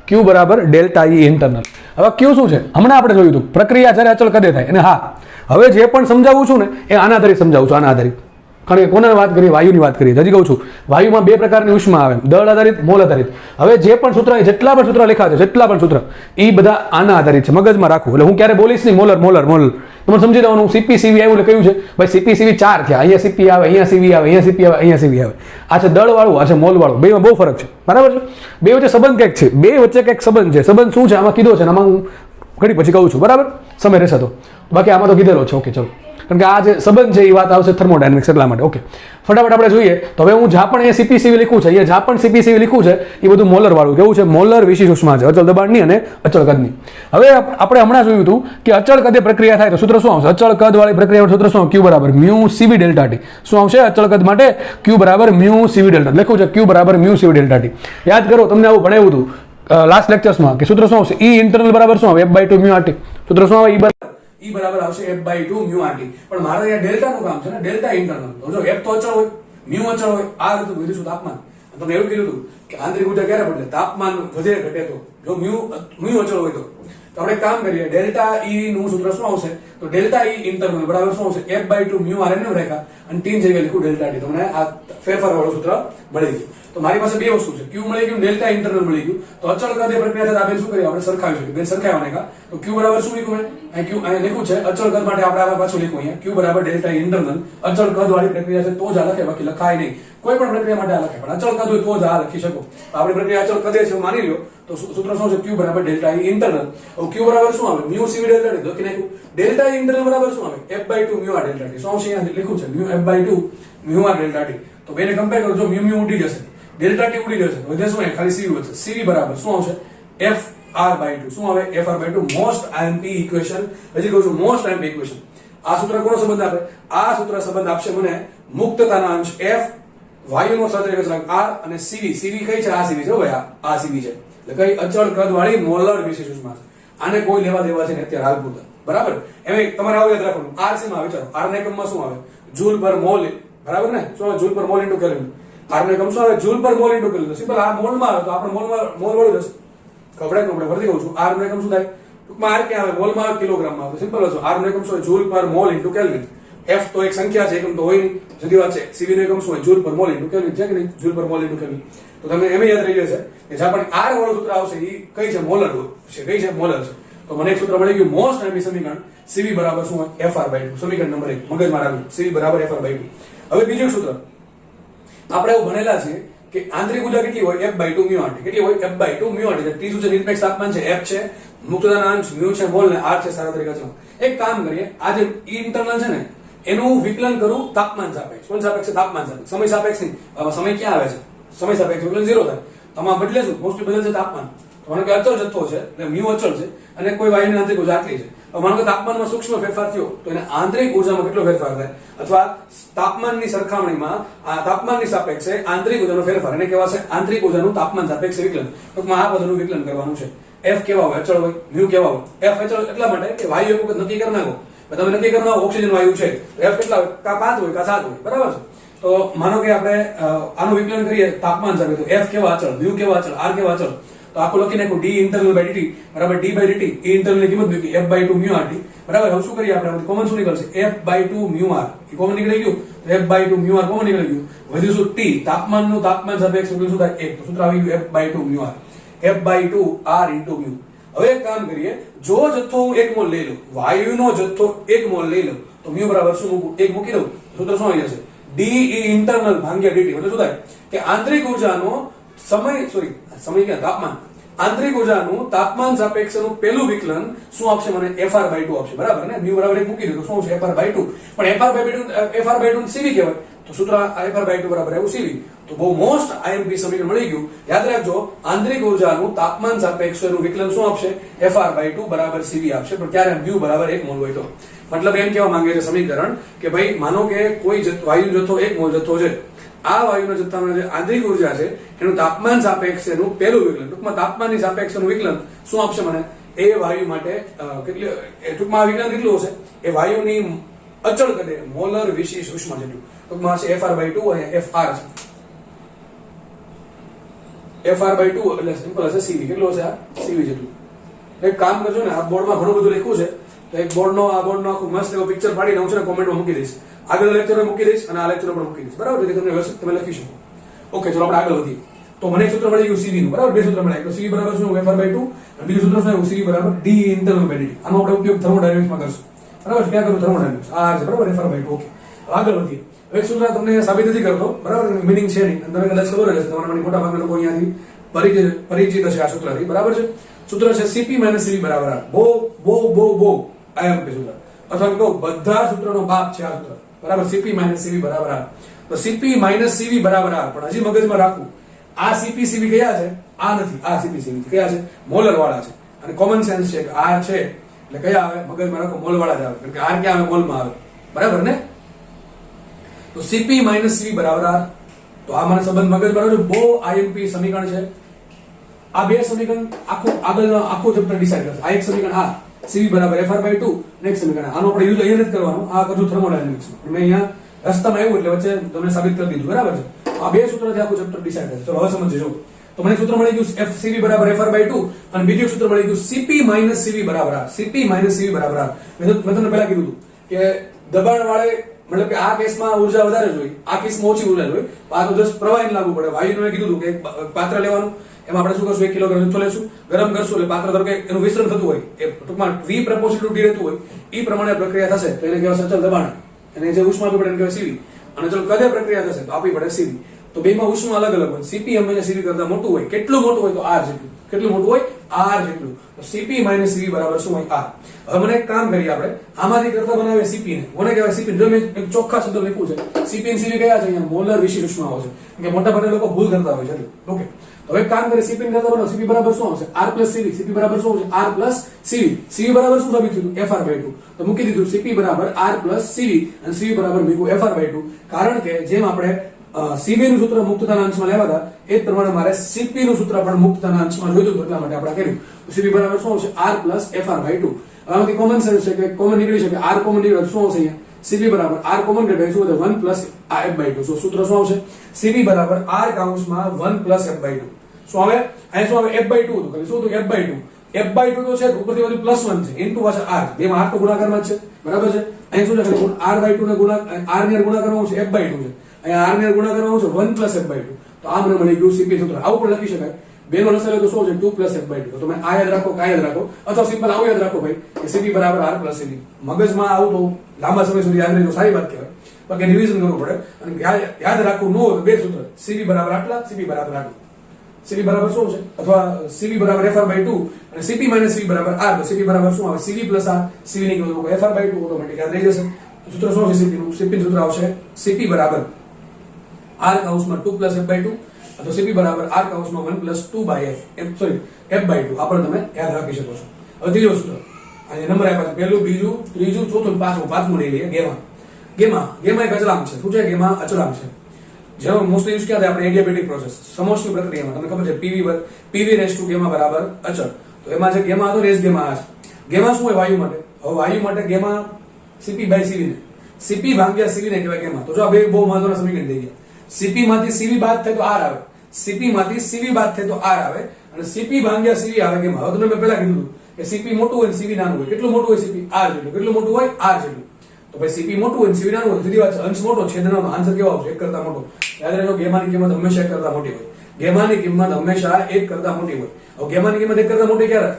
Q બરાબર ડેલ્ટા E ઇન્ટરનલ. હવે Q શું છે, હમણાં આપણે જોયું હતું પ્રક્રિયા જ્યારે અચળ કદે થાય. અને હા, હવે જે પણ સમજાવું છું ને એ આના આધારિત સમજાવું છું, આના આધારિત. કારણ કે કોને વાત કરીએ, વાયુની વાત કરીએ. હજી કહું છું વાયુમાં બે પ્રકારની ઉષ્મા આવે, દળ આધારિત, મોલ આધારિત. હવે જે પણ સૂત્ર, જેટલા પણ સૂત્ર લખ્યા છે, જેટલા પણ સૂત્ર એ બધા આના આધારિત છે. મગજમાં રાખવું. એટલે હું ક્યારે બોલીશ નહીં મોલર મોલર મોલર, તમારે સમજી જવાનું. CPCV આવ્યું એટલે કયું છે ભાઈ, CPCV 4 થયા. અહીંયા CP આવે, અહીંયા CV આવે, અહીંયા CP આવે, અહીંયા CV આવે. આ છે દળ વાળું, આ છે મોલ વાળું. બેમાં બહુ ફરક છે, બરાબર છે. બે વચ્ચે સંબંધ કંઈક છે, બે વચ્ચે કંઈક સંબંધ છે. સંબંધ શું છે આમાં કીધો છે, આમાં હું ઘડી પછી કહું છું, બરાબર. સમય રહેશે તો બાકી આમાં તો કીધેલો છે. ઓકે ચલો, કારણ કે આ જે સંબંધ છે એ વાત આવશે થર્મોડાયનેમિક્સ એટલા માટે. ઓકે, ફટાફટ આપણે જોઈએ. તો હવે હું જ્યાં પણ અહીંયા CPCV લીખું છે, અહીંયા જ્યાં પણ CPCV લીખું છે એ બધું મોલર વાળું. કેવું છે, મોલર વિશિષ્ટ ઉષ્મા છે, અચળ દબાણની અને અચળ કદની. હવે આપણે હમણાં જોયું હતું કે અચળ કદે પ્રક્રિયા થાય તો સૂત્ર શું આવશે, અચળ કદ વાળી પ્રક્રિયા સૂત્ર શું, Q બરાબર મ્યુ CV ડેલ્ટા T. શું આવશે અચળ કદ માટે, Q બરાબર મ્યુ CV ડેલ્ટા. લખ્યું છે Q બરાબર મ્યુ CV ડેલ્ટા T. યાદ કરો, તમને આવું ભણાવ્યું હતું લાસ્ટ લેક્ચર્સમાં કે સૂત્ર શું આવશે, E ઇન્ટરનલ બરાબર શું આવે, F/2 મ્યુ RT. સૂત્ર શું આવે, E બરાબર આવશે F/2 મ્યુ RT. પણ મારે અહીંયા ડેલ્ટા નું કામ છે ને, ડેલ્ટા ઇન્ટરનલ. તો જો F તો અચળ હોય, મ્યુ અચળ હોય, R હતું વિરુદ્ધ તાપમાન. તમને એવું કીધું હતું કે આંતરિક ઉર્જા ક્યારે બદલે, તાપમાન વધે ઘટે તો. જો મ્યુ અચળ હોય તો આપણે એક કામ કરીએ, ડેલ્ટા E નું સૂત્ર શું આવશે, તો ડેલ્ટા E ઇન્ટરનલ બરાબર શું આવશે, F/2 મ્યુ R ને રેખા અને T જગ્યાએ લખું ડેલ્ટા T. તમને આ ફેરફાર વાળું સૂત્ર મળી ગયું. તો મારી પાસે બે વસ્તુ છે, Q મળી ગયું, ડેલ્ટા ઇન્ટરનલ મળી ગયું. તો અચળ કદે પ્રક્રિયા થતા આપણે શું કરીએ, આપણે સરખાવી શકીએ. બેન સરખાવવાને કા તો Q બરાબર શું લીધું મેં, અહીં Q અહીં લખ્યું છે અચળ કદ માટે આપણે આમાં પાછું લખ્યું અહીંયા Q બરાબર ડેલ્ટા ઇન્ટરનલ. અચળ કદ વાળી પ્રક્રિયા છે તો જ આ લખે, બાકી લખાય નહીં. કોઈ પણ પ્રક્રિયા માટે આ લખે, પણ અચળ કદ હોય તો જ આ લખી શકો. આપણી પ્રક્રિયા અચળ કદે છે માની લ્યો તો સૂત્ર શું છે, Q બરાબર ડેલ્ટા ઇન્ટરનલ. Q બરાબર શું આવે, મ્યુ CV ડેલ્ટા T. લખી નાખ્યું. ડેલ્ટા ઇન્ટરનલ બરાબર શું આવે, F/2 mu R delta T. શું આવશે, અહીંયા લખ્યું છે mu F/2 mu R delta T. તો બેને કમ્પેર કરો, જો મ્યુ ઉડી જશે, ડેલ્ટા T ઉડી જશે, વધે શું ખાલી CV વધશે. CV બરાબર શું આવશે, FR/2. શું આવે, FR/2. Most IMP equation. હજી કહું છું મોસ્ટ IMP ઇક્વેશન. આ સૂત્ર કોનો સંબંધ આપે, આ સૂત્ર સંબંધ આપશે મને મુક્તતાના અંશ F, વાયુનો સહજાયક અચળાંક R અને CV. CV કઈ છે, આ CV છે ભાઈ, આ CV છે. એટલે કઈ અચળ કદ વાળી મોલર વિશેષ ઉષ્મા છે. આને કોઈ લેવા દેવા છે ને અત્યારે હાલ પૂરતા, બરાબર. એમ તમારે આવું યાદ રાખવાનું, R શેમાં વિચારો, R ના એકમમાં શું આવે, જૂલ પર મોલ, બરાબર ને. શું આવે, જૂલ પર મોલ ઇન્ટુ કેલ્વિન. R નો એકમ શું આવે, જૂલ પર મોલ ઇન્ટુ કેલ્વિન. સિમ્પલ. આ મોલમાં આવે તો આપણે મોલ વાળું જશે. કપડાં આપણે વર્તી કહું છું, R નો એકમ શું થાય, ટૂંકમાં R ક્યાં આવે, મોલમાં આવે, કિલોગ્રામમાં આવે. સિમ્પલ છે. R નો એકમ શું હોય, જૂલ પર મોલ ઇન્ટુ કેલ્વિન. F તો એક સંખ્યા છે, એકમ તો હોય નહીં, જુદી વાત છે. CV નો એકમ શું હોય, જૂલ પર મોલ ઇન્ટુ કેલ્વિન છે કે નહીં, જૂલ પર મોલ ઇન્ટુ કેલ્વિન. તો તમને એમ યાદ રહી જશે કે જ્યાં પણ R વાળું સૂત્ર આવશે એ કઈ છે, મોલર છે. કઈ છે, મોલર છે. તો મને એક સૂત્ર મળી ગયું, મોસ્ટ આઈમ્પી સમીકરણ CV બરાબર શું હોય, FR/2. સમીકરણ નંબર 1 મગજમાં રાખવું, CV બરાબર FR/2. હવે બીજું સૂત્ર આપણે એવું ભણેલા છે કે આંતરિક ઉર્જા કેટલી હોય F/2 મ્યુ RT. કેટલી હોય F/2 મ્યુ RT. ત્રીજું છે નિરપેક્ષ તાપમાન છે F છે, મુક્તતાના અંશ મ્યુ છે મોલ ને R છે સાર્વત્રિક અચળાંક. એક કામ કરીએ, આ જે ઇન્ટરનલ છે ને એનું વિકલન કરું તાપમાન સાપેક્ષ. કોણ સાપેક્ષ? તાપમાન સાપેક્ષ. સમય સાપેક્ષ નહીં. સમય ક્યાં આવે છે? સમય સાપેક્ષ વિકલન 0 થાય. તમારે બદલે શું? મોસ્ટલી બદલશે તાપમાન. માનો કે અચળ જથ્થો છે એટલે મ્યુ અચળ છે અને કોઈ વાયુની આંતરિક ઉર્જા આટલી છે. માનો કે તાપમાનમાં સૂક્ષ્મ ફેરફાર થયો તો એને આંતરિક ઉર્જામાં કેટલો ફેરફાર થાય, અથવા તાપમાનની સરખામણીમાં આ તાપમાનની સાપેક્ષે આંતરિક ઉર્જાનો ફેરફાર, એને કહેવાશે આંતરિક ઉર્જાનું તાપમાન સાપેક્ષ વિકલન. ટૂંકમાં આ પદનું વિકલન કરવાનું છે. F કેવા હોય? અચળ હોય. મ્યુ કેવા હોય? F અચળ એટલા માટે કે વાયુ એક વખત નક્કી કરી નાખો, તમે નક્કી કરી નાખો ઓક્સિજન વાયુ છે, F કેટલા હોય? કા 5 હોય કા 7 હોય, બરાબર છે. તો માનો કે આપણે આનું વિકલન કરીએ તાપમાન સાથે, તો F કેવા અચળ, મ્યુ કેવા અચળ, R કેવા અચળ, તો આખું લખી નાખું d internal by dt બરાબર d/dt. e internal ની કિંમત મૂકી F/2 મ્યુ RT બરાબર. હવે શું કરીએ આપણે? કોમન શું નીકળશે? F/2 mu R. એ કોમન નીકળી ગયું તો F/2 મ્યુ R કોમન નીકળી ગયું. વધ્યું શું? T. તાપમાનનું તાપમાન સાપેક્ષ વિકલન શું થાય? 1. તો સૂત્ર આવી ગયું F/2 mu R. F/2 R into mu. હવે એક કામ કરીએ, જો જથ્થો હું 1 મોલ લઈ લઉં, વાયુનો જથ્થો 1 મોલ લઈ લઉં, તો મ્યુ બરાબર શું મૂકું? 1 મૂકી દઉં. સૂત્ર શું આવી જશે? d e internal ભાગ્યા dt. એટલે શું થાય કે આંતરિક ઉર્જાનો સમય ક્યાં? તાપમાન. આંતરિક ઉર્જાનું તાપમાન સાપેક્ષનું પેલું વિકલન શું આપશે મને? Fr/2 આપશે, બરાબર ને? મ્યુ બરાબર 1 મૂકી દો તો શું આવશે? Fr/2. પણ Fr/2 CV કહેવાય, તો સૂત્ર Fr/2 બરાબર એવું CV. તો બહુ મોસ્ટ IMP સમીકરણ મળી ગયું. યાદ રાખજો, આંતરિક ઉર્જાનું તાપમાન સાપેક્ષનું વિકલન શું આપશે? Fr/2 બરાબર CV આપશે, પણ ક્યારે? મ્યુ બરાબર 1 મોલ હોય તો. મતલબ એમ કહેવા માંગે છે સમીકરણ કે ભાઈ માનો કે કોઈ વાયુ જથ્થો 1 મોલ જથ્થો છે, આ વાયુના જથ્થામાં જે આંતરિક ઉર્જા છે એનું તાપમાન સાપેક્ષનું પહેલું વિકલન, ટૂંકમાં તાપમાનની સાપેક્ષનું વિકલન શું આપશે મને? એ વાયુ માટે કેટલી, ટૂંકમાં આ વિકલન કેટલું હશે? એ વાયુની અચળ કદે મોલર વિશિષ્ટ ઉષ્મા જેટલું, ટૂંકમાં હશે Fr/2 અને Fr છે. Fr/2 એટલે સિમ્પલ હશે CV. કેટલું હશે? આ CV જેટલું. એક કામ કરજો ને, આ બોર્ડમાં ઘણું બધું લખ્યું છે, તો એક બોર્ડનો આખું મસ્ત એવો પિક્ચર પાડીને હું છે ને કોમેન્ટમાં મૂકી દઈશ. આગળ લેક્ચર મૂકી દઈશ અને આ લેક્ચર પણ મૂકી દઈશ, બરાબર? જેથી તમને વ્યવસ્થિત તમે લખી શકો. ઓકે, ચલો આપણે આગળ વધીએ. તો મને એક સૂત્ર મળી ગયું CV નું, બરાબર? બે સૂત્ર મળ્યા. તો CV બરાબર શું? Fr/2. અને બીજું સૂત્ર શું આવ્યું? CV બરાબર d internal by dt. આનો આપણે ઉપયોગ થર્મોડાયનેમિક્સમાં કરશું, બરાબર? ક્યાં કરું? થર્મોડાયનેમિક્સ. આ છે, બરાબર? Fr/2. ઓકે, આગળ વધીએ. એક સૂત્ર તમને સાબિત નથી કરતો, બરાબર? મિનિંગ છે નહીં, તમને કદાચ ખબર હશે, તમારા મોટા ભાગના લોકો અહીંયાથી પરિચિત હશે આ સૂત્રથી, બરાબર છે? સૂત્ર છે CP - CV બરાબર R. બહુ IMP સૂત્ર, અથવા કહો બધા સૂત્રનો બાપ છે આ સૂત્ર, બરાબર? CP - CV બરાબર R. તો CP - CV બરાબર R. પણ હજી મગજમાં રાખવું, આ CP CV કયા છે? આ નથી. આ CP CV કયા છે? મોલર વાળા છે. અને કોમન સેન્સ છે કે R છે એટલે કયા આવે? મગજમાં રાખો, મોલ વાળા જ આવે. કારણ કે R ક્યાં આવે? મોલમાં આવે, બરાબર ને? તો CP - CV બરાબર R. તો આ મને સંબંધ મગજમાં રાખજો, બહુ IMP સમીકરણ છે. આ બે સમીકરણ આખું ચેપ્ટર ડિસાઈડ કરશે. આ એક સમીકરણ, આ CV બરાબર Fr/2, નેક્સ્ટ સમીકરણ. આનો આપણે યુઝ અહીંયા નથી કરવાનો, આ કરશું થર્મોડાયનેમિક્સમાં. મેં અહીંયા રસ્તામાં આવ્યું એટલે વચ્ચે તમને સાબિત કરી દીધું, બરાબર છે? આ બે સૂત્રથી આખું ચેપ્ટર ડિસાઈડ કરશે. ચલો હવે સમજજો. તો મને સૂત્ર મળી ગયું CV બરાબર Fr/2 અને બીજું સૂત્ર મળી ગયું CP - CV બરાબર R. CP - CV બરાબર R. મેં તમને પહેલા કીધું હતું કે દબાણ વાળે, મતલબ કે આ કેસમાં ઉર્જા વધારે જોઈએ, આ કેસમાં ઓછી ઉર્જા જોઈએ. આ તો જસ્ટ પ્રવાહીને લાગુ પડે. વાયુનું મેં કીધું હતું કે એક પાત્ર લેવાનું, એમાં આપણે શું કરશું? 1 કિલોગ્રામ જથ્થો લેશું, ગરમ કરશું એટલે પાત્ર ધારો કે એનું વિસ્તરણ થતું હોય, એ ટૂંકમાં V પ્રપોર્શનલ ટુ T રહેતું હોય, એ પ્રમાણે પ્રક્રિયા થશે તો એને કહેવાય અચળ દબાણ, અને જે ઉષ્મા આપવી પડે એને કહેવાય CV. અને જો કદે પ્રક્રિયા થશે તો આપવી પડે CV. તો બેમાં ઉષ્મા અલગ અલગ હોય. CP હંમેશા CV કરતા મોટું હોય. કેટલું મોટું હોય? તો R જેટલું. કેટલું મોટું હોય? R જેટલું. તો CP - CV બરાબર શું હોય? R. હવે મને એક કામ કરીએ, આપણે આમાંથી કરતા બનાવે CP ને. કોને કહેવાય CP? જો મેં એક ચોખ્ખા શબ્દ લખ્યું છે, CP અને CV કયા છે? અહીંયા મોલર વિશિષ્ટ ઉષ્માઓ છે. કે મોટા ભાગના લોકો ભૂલ કરતા હોય છે. ઓકે, હવે એક કામ કરીએ, CP ને કરતા બનાવો. CP બરાબર શું આવશે? R + CV. CP બરાબર શું આવશે? R + CV. CV બરાબર શું સાબિત થયું? Fr/2. તો મૂકી દીધું CP બરાબર R + CV અને CV બરાબર મૂક્યું Fr/2. કારણ કે જેમ આપણે CV નું સૂત્ર મુક્તતાના અંશમાં લેવા હતા, એ જ પ્રમાણે મારે CP નું સૂત્ર પણ મુક્તતાના અંશમાં જોઈતું, એટલા માટે આપણે કર્યું. CP બરાબર શું આવશે? R + Fr/2. આમાંથી કોમન સેન્સ છે કે કોમન નીકળી શકે. R કોમન નીકળે શું આવશે? અહીંયા CP બરાબર R કોમન નીકળે શું વધે? 1 + F/2. સો સૂત્ર શું આવશે? CP બરાબર R કૌંસમાં 1 + F/2. શું આવે? અહીંયા શું આવે? F/2 હતું. ખાલી શું હતું? F/2. F/2 તો છે, ઉપરથી બધું +1 છે, ઇન્ટુ પાછા R. બેમાં R તો ગુણાકારમાં જ છે, બરાબર છે? અહીંયા શું છે? R/2 ને R ને ગુણાકારમાં છે F/2 છે. અહીંયા R ને ગુણાકારમાં છે 1 + F/2. તો આ મને મળી ગયું CP સૂત્ર. આવું પણ લખી શકાય. બેનો લસાઅ તો શું છે? 2 + F/2. તો તમે આ યાદ રાખો, આ યાદ રાખો, અથવા સિમ્પલ આવું યાદ રાખો ભાઈ કે CP બરાબર R + CV. મગજમાં આવું તો લાંબા સમય સુધી યાદ રહે તો સારી વાત કહેવાય. બાકી રિવિઝન કરવું પડે અને યાદ રાખવું ન હોય તો બે સૂત્ર સીવી બરાબર આટલા સીપી બરાબર આટલું. સીવી બરાબર શું છે અથવા સીવી બરાબર FR/2 અને સીપી માઇનસ સીવી બરાબર R. તો સીપી બરાબર શું આવે સીવી પ્લસ R. સીવી ની કિંમત FR/2 ઓટોમેટિક યાદ રહી જશે. સૂત્ર શું છે સીપી નું? સીપી સૂત્ર આવશે સીપી બરાબર R કૌંસમાં 2 + F/2 અથવા સીપી બરાબર R કૌંસમાં 1 + 2/F F/2 આ પણ તમે યાદ રાખી શકો છો. હવે ત્રીજો સૂત્ર અહીં નંબર આપ્યા છે પહેલું બીજું ત્રીજું ચોથું પાંચમું લઈ લઈએ. ગેમા એક અચળાંક છે. શું છે? ગેમા અચળાંક છે. જેનો મોસ્ટલી યુઝ ક્યાં થાય આપણે એડિયાબેટિક પ્રોસેસ સમોષ્ટિ પ્રક્રિયામાં તમને ખબર છે PV રેસ ટુ ગેમા બરાબર અચળ. તો એમાં જે ગેમા હતો રેસ ગેમા આ છે. ગેમા શું હોય વાયુ માટે? હવે વાયુ માટે ગેમા CP/CV ને CP ભાગ્યા CV ને કહેવાય ગેમા. તો જો આ બે બહુ મહત્વના સમીકરણ થઈ ગયા. CP માંથી CV બાદ થાય તો R આવે, CP માંથી CV બાદ થાય તો R આવે અને CP ભાગ્યા CV આવે ગેમા. હવે તમને મેં પહેલા કીધું કે CP મોટું હોય ને CV નાનું હોય. કેટલું મોટું હોય CP? R જેટલું. કેટલું મોટું હોય? R જેટલું. તો ભાઈ CP મોટું હોય CV નાનું હોય. સીધી વાત છે અંશ મોટો છેદનો આન્સર કેવો આવશે? 1 કરતા મોટો. યાદ રાખજો ગેમાની કિંમત હંમેશા 1 કરતા મોટી હોય. ગેમાની કિંમત હંમેશા 1 કરતા મોટી હોય. હવે ગેમાની કિંમત 1 કરતા મોટી ક્યારે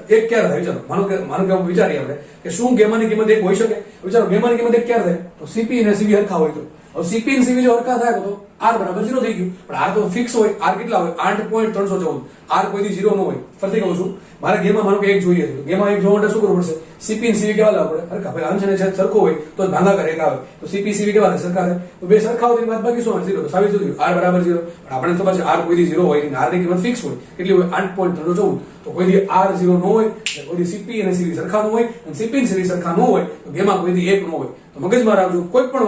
થાય? વિચારો. માનો કે વિચારીએ આપણે કે શું ગેમાની કિંમત 1 હોઈ શકે? વિચારો ગેમાની કિંમત 1 ક્યારે થાય? તો CP અને CV હરખા હોય તો. હવે CP અને CV જો હરખા થાય તો R બરાબર 0 થઈ ગયું. પણ R તો ફિક્સ હોય. R કેટલા હોય? 8.314. R કોઈથી 0 ન હોય. ફરીથી કહું છું મારે ગેમમાં માનો કે 1 જોઈએ છે. ગેમમાં 1 જોવા માટે શું કરવું પડશે? CP અને CV કેવા લાવવા પડે? હરખા. ભાઈ અંશ અને છેદ સરખો હોય તો ભાગાકાર 1 આવે. તો CP CV કેવા થાય? સરખા થાય. તો બે સરખા હોય તો બાદ બાકી શું આવે? 0. તો સાબિત થઈ ગયું R બરાબર 0. પણ આપણે ખબર છે R કોઈથી 0 હોય નહીં. R ની કિંમત ફિક્સ હોય. કેટલી હોય? 8.314. તો કોઈથી R 0 ન હોય, કોઈથી CP અને CV સરખા ન હોય અને CP અને CV સરખા ન હોય તો ગેમા કોઈથી 1 ન હોય. તો મગજમાં રાખજો કોઈ પણ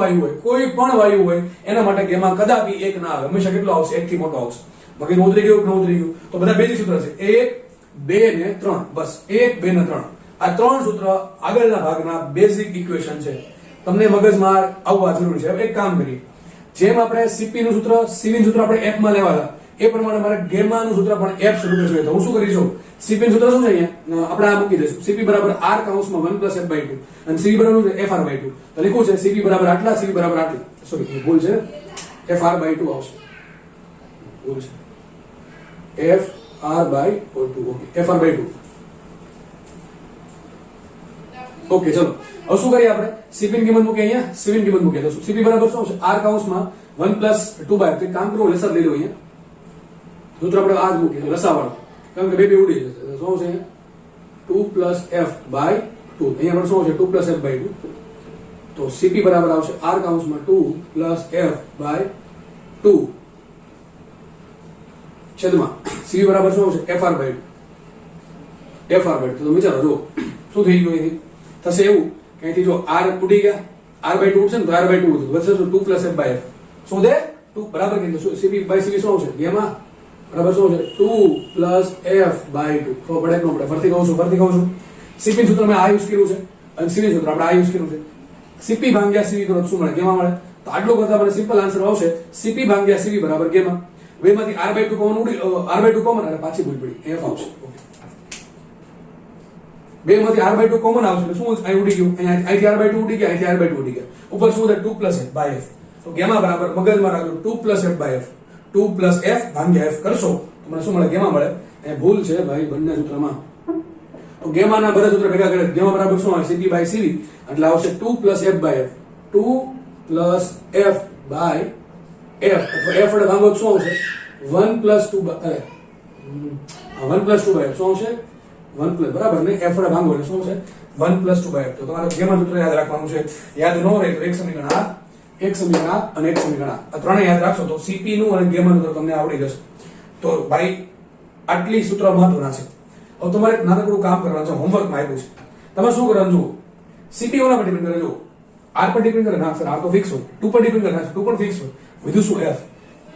વાયુ હોય એના માટે ગેમા કદાપી 1 ના આવે. હંમેશા કેટલો આવશે? 1 થી મોટો આવશે. મગજમાં ઉતરી ગયું કે ન ઉતરી ગયું? તો બધા બેઝિક સૂત્ર છે 1 2 ને 3. બસ 1 2 ને 3 આ ત્રણ સૂત્ર આગળના ભાગના બેઝિક ઇક્વેશન છે. તમને મગજમાં આવવા જરૂરી છે. હવે એક કામ કરીએ, જેમ આપણે CP નું સૂત્ર CV નું સૂત્ર આપણે F માં લેવાના એ પ્રમાણે મારે ગેમા નું સૂત્ર પણ F સ્વરૂપે જોઈએ. તો હું શું કરીશું? CP નું સૂત્ર શું છે અહીંયા આપણે આ મૂકી દઈશું. CP બરાબર R કૌંસમાં 1 + F/2 અને CV બરાબર FR/2. તો લખું છે CP બરાબર આટલા, CV બરાબર આટલી. સોરી ભૂલ છે, FR/2 આવશે. ભૂલ છે, FR/2. Okay, FR/2. ઓકે ચલો હવે શું કરીએ આપણે? CP ની કિંમત મૂકીએ અહીંયા, CV ની કિંમત મૂકીએ. તો CP બરાબર શું છે? R કૌંસમાં 1 + 2/2. તો કામ કરો લસાઅ લઈ લો અહીંયા. સૂત્ર આપણે આ જ મૂકીએ લસાઅવાળું, કારણ કે બે ઉડી જશે. શું છે? 2 + F/2. અહીંયા પણ શું છે? 2 + F/2. તો CP બરાબર આવશે R કૌંસમાં 2 + F/2 છેદમાં CV બરાબર શું આવશે? FR/2. તો વિચારો જો શું થઈ ગયું અહીંથી? થશે એવું કે અહીંથી જો R ઉડી ગયા, R/2 છે ને તો R/2 હતું વચ્ચે 2 + F/F. શું દે? 2 બરાબર કે CP/CV શું આવશે? ગેમા બરાબર શું છે? 2 + F/2. ખબર પડે ન પડે? ફરીથી કહું છું CP નું સૂત્ર મેં આ યુઝ કર્યું છે અને CV નું સૂત્ર આપણે આ યુઝ કર્યું છે. CP ભાગ્યા CV કરો શું મળે? ગેમા મળે. તો આટલું કરતા મને સિમ્પલ આન્સર આવશે CP ભાગ્યા CV બરાબર ગેમા. બેમાંથી R/2 કોમન ઉડી, R/2 કોમન અને પાછી ભૂલ પડી F આવશે. બે માંથી R/2 કોમન આવશે શું અહીં ઉડી ગયું? અહીંથી R/2 ઉડી ગયા, અહીંથી R/2 ઉડી ગયા. ઉપર શું થાય? 2 + F/F. તો ગેમા બરાબર મગજમાં રાખજો 2 + F/F. 2 + F ભાગ્યા F કરશો તો મને શું મળે? ગેમા મળે. એ ભૂલ છે ભાઈ બંને સૂત્રમાં. તો ગેમાના બધા સૂત્ર ભેગા કરે ગેમા બરાબર શું આવે? CP/CV એટલે આવશે 2 + F/F. 2 + F/F અથવા F વડે ભાગો શું આવશે? 1 + 2/F. 1 + 2/F શું આવશે? 1 બરાબર ને? F વડે ભાગો એટલે શું છે? 1 + 2/F. તો તમારે ગેમા સૂત્ર યાદ રાખવાનું છે. યાદ ન રહે તો એક સમીકરણ આ, એક સમીકરણ આ અને એક સમીકરણ આ ત્રણે યાદ રાખશો તો CP નું અને ગેમા નું તમને આવડી જશે. તો ભાઈ આટલી સૂત્ર મહત્વના છે. હવે તમારે એક નાનકડું કામ કરવાનું છે, હોમવર્કમાં આપ્યું છે. તમે શું કરવાનું જુઓ, CP ઓના પર ડિપેન્ડ કરે. જુઓ R પર ડિપેન્ડ કરે ના સર, R તો ફિક્સ હોય. 2 પર ડિપેન્ડ કરે ના 2 પણ ફિક્સ હોય. બીજું શું? F.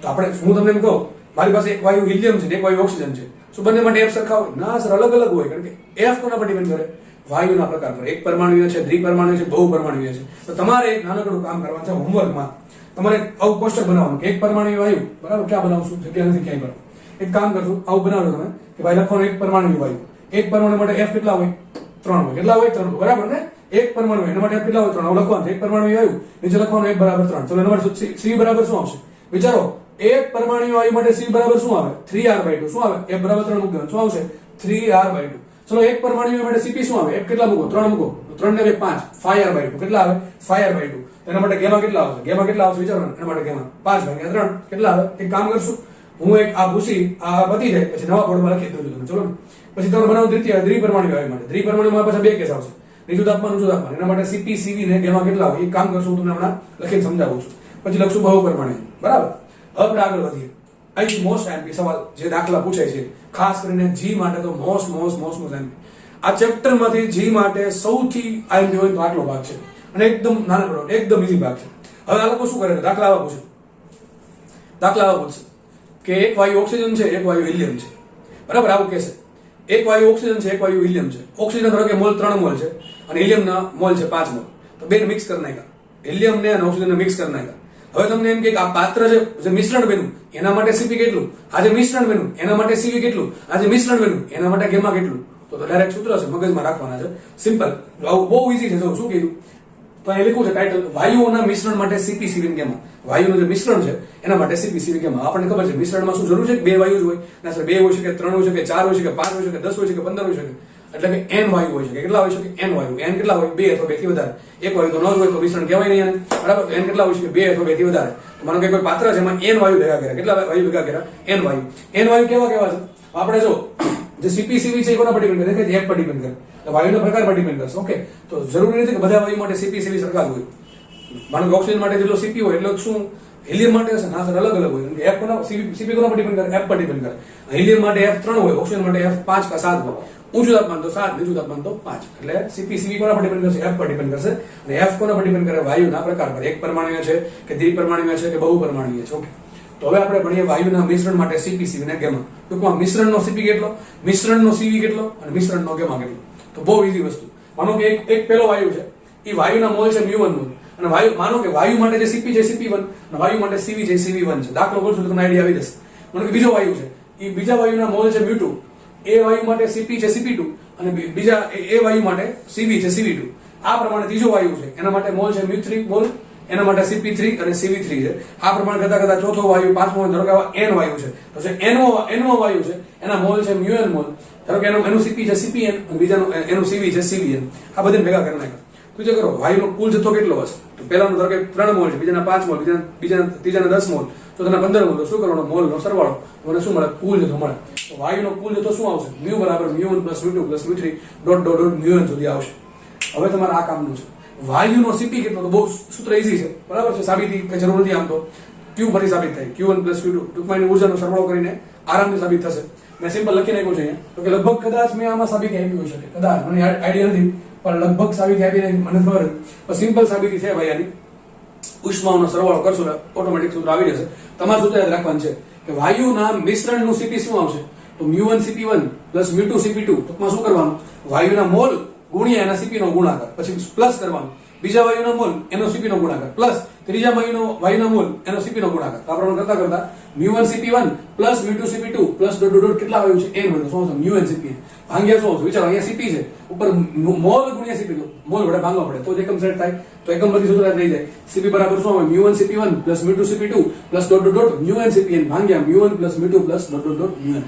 તો આપણે હું તમને એમ કહું મારી પાસે એક વાયુ હિલિયમ છે, એક વાયુ ઓક્સિજન છે. શું બંને માટે F સરખા હોય? ના સર, અલગ અલગ હોય. કારણ કે F કોના પર ડિપેન્ડ કરે? વાયુના પ્રકાર પર. એક પરમાણુય છે, દ્વિપરમાણુય છે, બહુપરમાણુય છે. તો તમારે એક નાનકડું કામ કરવાનું છે હોમવર્કમાં. તમારે આવું કોષ્ટક બનાવવાનું કે એક પરમાણુય વાયુ બરાબર ક્યાં બનાવશું? જગ્યા નથી ક્યાંય પર. એક કામ કરજો, આવું બનાવજો તમે કે ભાઈ લખવાનું એક પરમાણુય વાયુ. એક પરમાણુ માટે F કેટલા હોય? 3 હોય. કેટલા હોય? 3 બરાબર ને? એક પરમાણુ એના માટે F કેટલા હોય? 3. આવું લખવાનું. એક પરમાણુ વાયુ નીચે લખવાનું 1 = 3. ચલો એના માટે CV બરાબર શું આવશે? વિચારો એક પરમાણુ વાયુ માટે CV બરાબર શું આવે? 3R/2. શું આવે? F બરાબર 3 મૂકી દેવાનું. શું આવશે? 3R/2. ચલો એક પરમાણુ માટે સીપી શું આવે? એક કેટલા મૂકો? 3 મૂકો. 3 ને 2 5. 5r/2 કેટલા આવે? 5r/2. એના માટે ગેમા કેટલા આવશે? ગેમા કેટલા આવશે વિચારો. એના માટે ગેમા 5/3 કેટલા આવે? એક કામ કરશું, હું એક આ ભૂસી આ પતી જાય પછી નવા બોર્ડમાં લખી દઉં છું. ચલો પછી તમે બનાવો દ્વિપરમાણુ આવે માટે. દ્વિપરમાણુમાં પાછા બે કેસ આવશે, નીચું તાપમાન ઊંચું તાપમાન. એના માટે સીપી સીવી ને ગેમા કેટલા આવે? એક કામ કરશું, તમને હમણાં લખીને સમજાવું છું. પછી લખશું બહુ પરમાણુ. બરાબર. હવે આપણે આગળ વધીએ. અહીં મોસ્ટ એમપી સવાલ જે દાખલા પૂછે છે, ખાસ કરીને જી માટે તો મોસ્ટ એમપી. આ ચેપ્ટર માંથી જી માટે સૌથી આઈએમપી હોય તો આટલો ભાગ છે, અને એકદમ નાનકડો એકદમ ઈઝી ભાગ છે. હવે આ લોકો શું કરે? દાખલા આવા પૂછે કે એક વાયુ ઓક્સિજન છે, એક વાયુ હિલિયમ છે. બરાબર, આવું કહેશે. એક વાયુ ઓક્સિજન છે, એક વાયુ હિલિયમ છે. ઓક્સિજન ધારો કે મોલ 3 મોલ છે અને હિલિયમના મોલ છે 5 મોલ. તો બેને મિક્સ કરી નાખ્યા, હિલિયમ ને અને ઓક્સિજન ને મિક્સ કરી નાખ્યા. હવે તમને એમ કે આ પાત્ર જે મિશ્રણ બન્યું એના માટે સીપી કેટલું, આ જે મિશ્રણ બન્યું એના માટે સીવી કેટલું, આ જે મિશ્રણ બન્યું એના માટે ગેમા કેટલું. તો ડાયરેક્ટ સૂત્ર છે, મગજમાં રાખવાના છે. સિમ્પલ, આવું બહુ ઈઝી છે. શું કીધું? તો અહીં લખ્યું છે ટાઇટલ, વાયુઓના મિશ્રણ માટે સીપી સીવી ગેમા. વાયુનું જે મિશ્રણ છે એના માટે સીપી સીવી ગેમા. આપણને ખબર છે મિશ્રણમાં શું જરૂર છે કે બે વાયુ જ હોય. ના સર, 2 હોઈ શકે, 3 હોઈ શકે, 4 હોઈ શકે, 5 હોઈ શકે, 10 હોઈ શકે, 15 હોઈ શકે. એટલે કે n વાયુ હોઈ શકે. કેટલા હોઈ શકે? n વાયુ. n કેટલા હોય? 2 અથવા 2 થી વધારે. એક વાયુ તો ન હોય તો મિશ્રણ કહેવાય નહીં એને. બરાબર. n કેટલા હોઈ શકે? 2 અથવા 2 થી વધારે. તો માનો કે કોઈ પાત્ર છે એમાં n વાયુ ભેગા કર્યા. કેટલા વાયુ ભેગા કર્યા? n વાયુ. n વાયુ કેવા કેવા છે? આપણે જો જે સીપીસીવી છે એ કોના પર ડિપેન્ડ કરે? કે એફ પર ડિપેન્ડ કરે. એટલે વાયુના પ્રકાર પર ડિપેન્ડ કરશે. ઓકે, તો જરૂરી નથી કે બધા વાયુ માટે સીપીસીવી સરખા જ હોય. માનો કે ઓક્સિજન માટે જેટલો સીપી હોય એટલો શું હિલિયમ માટે હશે? ના સર, અલગ અલગ હોય. એફ કોના સીપી કોના પર ડિપેન્ડ કરે? એફ પર ડિપેન્ડ કરે. હિલિયમ માટે f 3 હોય, ઓક્સિજન માટે f 5 કે 7 હોય. ઊંચું તાપમાન તો 7, નીચું તાપમાન તો 5. એટલે સીપીસીવી કોના પર ડિપેન્ડ કરશે? એફ પર ડિપેન્ડ કરશે. અને એફ કોના પર ડિપેન્ડ કરે? વાયુના પ્રકાર પર. એક પરમાણુય છે કે દ્વિપરમાણુય છે કે બહુપરમાણુય છે. ઓકે, તો હવે આપણે ભણીએ વાયુના મિશ્રણ માટે સીપીસીવી અને ગેમા. ટૂંકમાં મિશ્રણનો સીપી કેટલો, મિશ્રણનો સીવી કેટલો અને મિશ્રણનો ગેમા કેટલો. તો બહુ ઈઝી વસ્તુ. માનો કે એક પેલો વાયુ છે, એ વાયુના મોલ છે μ1 મોલ. અને વાયુ, માનો કે વાયુ માટે જે સીપી છે સીપી1 અને વાયુ માટે સીવી છે સીવી1 છે. દાખલો કરશું તો તમને આઈડિયા આવી જશે. માનો કે બીજો વાયુ છે, એ બીજા વાયુના મોલ છે μ2. એ વાયુ માટે સીપી છે સીપી2 અને બીજા એ વાયુ માટે સીવી છે સીવી2. આ પ્રમાણે ત્રીજો વાયુ છે, એના માટે મોલ છે μ3 મોલ, એના માટે સીપી3 અને સીવી3 છે. આ પ્રમાણે કરતા ચોથો વાયુ, પાંચમો, ધારો કે n વાયુ છે, તો જે nમો વાયુ છે એના મોલ છે μn મોલ. ધારો કે એનું સીપી છે સીપીn અને બીજાનું એનું સીવી છે સીવીન. આ બધાને ભેગા કરી નાખ્યા. તો જે કરો વાયુનો કુલ જથ્થો કેટલો હશે? તો પહેલાનો ધારો કે 3 મોલ છે, બીજાના 5 મોલ, ત્રીજાના 10 મોલ, ચોથાના 15 મોલ. તો શું કરવાનો? મોલનો સરવાળો. મને શું મળે? કુલ જથ્થો મળે. તો વાયુનો કુલ જથ્થો શું આવશે? μ બરાબર μ1 + μ2 + μ3 ડોટ ડોટ ડોટ μn સુધી આવશે. હવે તમારે આ કામનું છે. વાયુનો સીપી કેટલો? તો બહુ સૂત્ર ઈઝી છે. બરાબર છે, સાબિતી કઈ જરૂર નથી. આમ તો Q પરથી સાબિત થાય, Q1 + Q2. ટૂંકમાં એની ઉર્જાનો સરવાળો કરીને આરામથી સાબિત થશે. મેં સિમ્પલ લખી નાખ્યું છે અહીંયા. તો કે લગભગ કદાચ મેં આમાં સાબિતી આપી હોઈ શકે, કદાચ, મને આઈડિયા નથી, પણ લગભગ સાબિતી આપીને મને ખબર પણ સિમ્પલ સાબિતી છે ભાઈ આની. ઉષ્માનો સરવાળો કરશો ને ઓટોમેટિક સૂત્ર આવી જશે. તમારે સૂત્ર યાદ રાખવાનું છે કે વાયુના મિશ્રણનું સીપી શું આવશે? તો μ1 CP1 + μ2 CP2. ટૂંકમાં શું કરવાનું? વાયુના મોલ ગુણ્યા એના સીપી નો ગુણાકાર, પછી પ્લસ કરવાનું. બીજા વાયુના મોલ એનો સીપી નો ગુણાકાર પ્લસ ત્રીજા વાયુના મોલ એનો સીપી નો ગુણાકાર. તો આપણે કરતા કરતા μ1 CP1 + μ2 CP2 + ડોટ ડોટ કેટલા વાયુ છે? n વાયુ. શું છે? μn CP. ભાંગ્યા શું છે? વિચારો, અહીંયા સીપી છે, ઉપર મોલ ગુણ્યા સીપી. મોલ વડે ભાંગવા પડે તો જ એકમ સેટ થાય. તો એકમ બધી સૂત્ર થઈ જાય. સીપી બરાબર શું આવે? μ1 CP1 + μ2 CP2 + dot dot μn CPn ભાંગ્યા μ1 + μ2 + ડોટ ડોટ μn.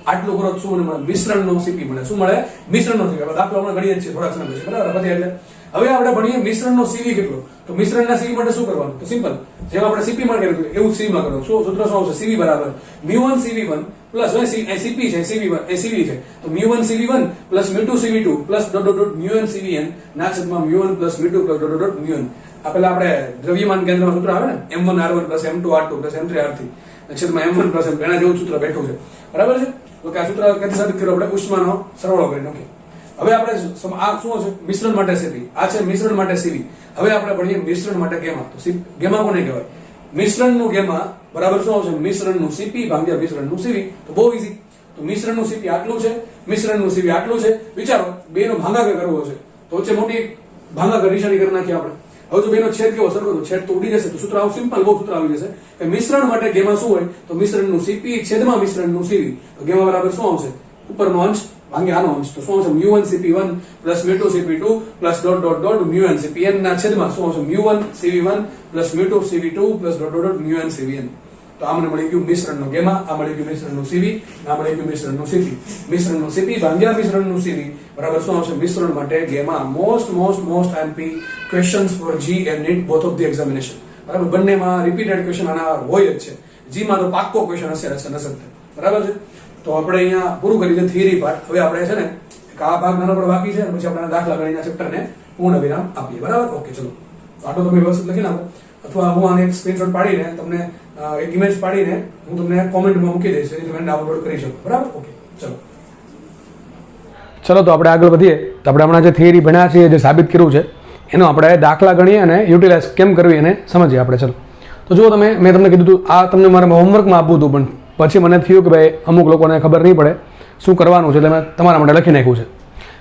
આટલું કરો શું મને મળે? મિશ્રણનો સીપી મળે. શું મળે? મિશ્રણનો સીપી. દાખલો હમણાં ગણીએ છીએ થોડા સમય પછી. બરાબર, પછી એટલે હવે આપણે ભણીએ મિશ્રણનો સીવી કેટલો. તો મિશ્રણના સીવી માટે શું કરવાનું? તો સિમ્પલ, જેમ આપણે સીપી માં કર્યું એવું જ સીવી માં કરવાનું. શું સૂત્ર શું આવશે? સીવી બરાબર μ1 CV1 + સીપી છે CV1 એ સીવી છે, તો μ1 CV1 + μ2 CV2 + dot dot μn CVn ના છેદમાં μ1 + μ2 + ડોટ ડોટ μn. આ પેલા આપણે દ્રવ્યમાન કેન્દ્રમાં સૂત્ર આવે ને, m1r1 + m2r2 + m3r3 છેદમાં m1 + m. એના જેવું સૂત્ર બેઠું છે. બરાબર છે. તો કે આ સૂત્ર કેથી સાબિત કર્યું? આપણે ઉષ્માનો સરવાળો કરીને. ઓકે, હવે આપણે આ શું છે? મિશ્રણ માટે સીપી. આ છે મિશ્રણ માટે સીવી. હવે આપણે ભણીએ મિશ્રણ માટે ગેમા. તો ગેમા કોને કહેવાય? મિશ્રણનું ગેમા બરાબર શું આવશે? મિશ્રણનું સીપી ભાગ્યા મિશ્રણનું સીવી. તો બહુ ઈઝી. તો મિશ્રણનું સીપી આટલું છે, મિશ્રણનું સીવી આટલું છે. વિચારો, બેનો ભાગાકાર કરવો છે તો વચ્ચે મોટી ભાગાકાર નિશાની કરી નાખીએ આપણે. હવે જો બેનો છેદ કેવો સરખો, છેદ તો ઉડી જશે. તો સૂત્ર આવું સિમ્પલ, બહુ સૂત્ર આવી જશે કે મિશ્રણ માટે ગેમા શું હોય? તો મિશ્રણનું સીપી છેદમાં મિશ્રણનું સીવી. તો ગેમા બરાબર શું આવશે? ઉપરનો અંશ ભાગ્યા આનો અંશ. તો શું આવશે? μ1 CP1 + μ2 CP2 + dot dot dot μn CPn ના છેદમાં શું આવશે? μ1 CV1 + μ2 CV2 + dot dot μn CVn. તો આ મને મળી ગયું મિશ્રણનો ગેમા, આ મળી ગયું મિશ્રણનું સીવી, આ મળી ગયું મિશ્રણનું સીપી. મિશ્રણનું સીપી ભાગ્યા મિશ્રણનું સીવી બરાબર શું આવશે? મિશ્રણ માટે ગેમા. Most MP questions for JEE and NEET both of the examination. બરાબર, બંનેમાં રિપીટેડ ક્વેશ્ચન આના હોય જ છે. જી માં તો પાક્કો ક્વેશ્ચન હશે નસક્ત. બરાબર છે. તો આપણે અહીંયા પૂરું કરી દે થિયરી પાર્ટ. હવે આપણે છે ને આ ભાગ નાનો પણ બાકી છે, પછી આપણે દાખલા ગણિતના ચેપ્ટરને પૂર્ણ વિરામ આપીએ. બરાબર, ઓકે ચલો. આટલું તમે વ્યવસ્થિત લખી નાખો, અથવા હું આને એક સ્ક્રીનશોટ પાડીને તમને એક ઇમેજ પાડીને હું તમને કોમેન્ટમાં મૂકી દઈશ, જેથી તમે ડાઉનલોડ કરી શકો. બરાબર, ઓકે ચલો. તો આપણે આગળ વધીએ. તો આપણે હમણાં જે થિયરી ભણ્યા છીએ, જે સાબિત કર્યું છે, એનો આપણે દાખલા ગણીએ અને યુટિલાઇઝ કેમ કરવી એને સમજીએ આપણે. ચલો, તો જુઓ તમે, મેં તમને કીધું હતું આ તમને મારે હોમવર્કમાં આપવું હતું, પણ પછી મને થયું કે ભાઈ અમુક લોકોને ખબર નહીં પડે શું કરવાનું છે, એટલે મેં તમારા માટે લખી નાખ્યું છે.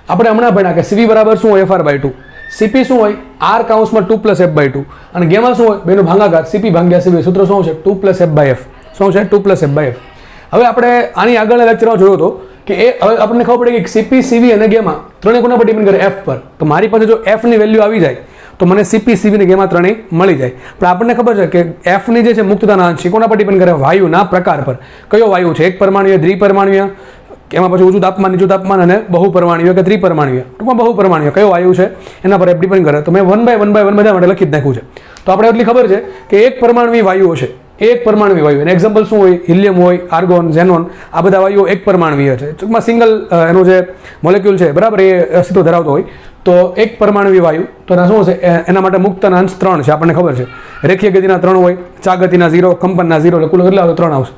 આપણે હમણાં ભણ્યા કે સીવી બરાબર શું હોય? FR/2. સીપી શું હોય? R કાઉન્સમાં 2 + F/2. અને ગેમા શું હોય? બેનો ભાગાકાર સીપી ભાગ્યા સીવી. સૂત્ર શું છે? 2 + F/F. શું છે? 2 + F/F. હવે આપણે આની આગળના લેક્ચરમાં જોયો હતો કે એ હવે આપણને ખબર પડી કે સીપી, સીવી અને ગેમા ત્રણે કોના પર ડિપેન્ડ કરે? F પર. તો મારી પાસે જો F ની વેલ્યુ આવી જાય તો મને સીપી, સીવી અને ગેમા ત્રણેય મળી જાય. પણ આપણને ખબર છે કે F ની જે છે મુક્તતાના અંશ કોના પર ડિપેન્ડ કરે? વાયુના પ્રકાર પર. કયો વાયુ છે? એક પરમાણુય, દ્વિપરમાણુય, એમાં પછી ઊંચું તાપમાન, નીચું તાપમાન અને બહુપરમાણુય કે ત્રિપરમાણુય. ટૂંકમાં બહુપરમાણુય કયો વાયુ છે એના પર ડિપેન્ડ કરે. તો મેં 1 by 1 બધા માટે લખી જ નાખ્યું છે. તો આપણે એટલી ખબર છે કે એક પરમાણુય વાયુઓ છે, એક પરમાણુય વાયુ. એને એક્ઝામ્પલ શું હોય? હિલિયમ હોય, આર્ગોન, ઝેનોન, આ બધા વાયુઓ એક પરમાણુય છે. ટૂંકમાં સિંગલ એનો જે મોલેક્યુલ છે બરાબર એ અસ્તિત્વ ધરાવતો હોય તો એક પરમાણુય વાયુ. તો એના શું છે? એના માટે મુક્તના અંશ 3 છે, આપણને ખબર છે. રેખીય ગતિના 3 હોય, ચા ગતિના 0, કંપનના 0, એટલે કુલ કેટલા આવે? 3 આવશે.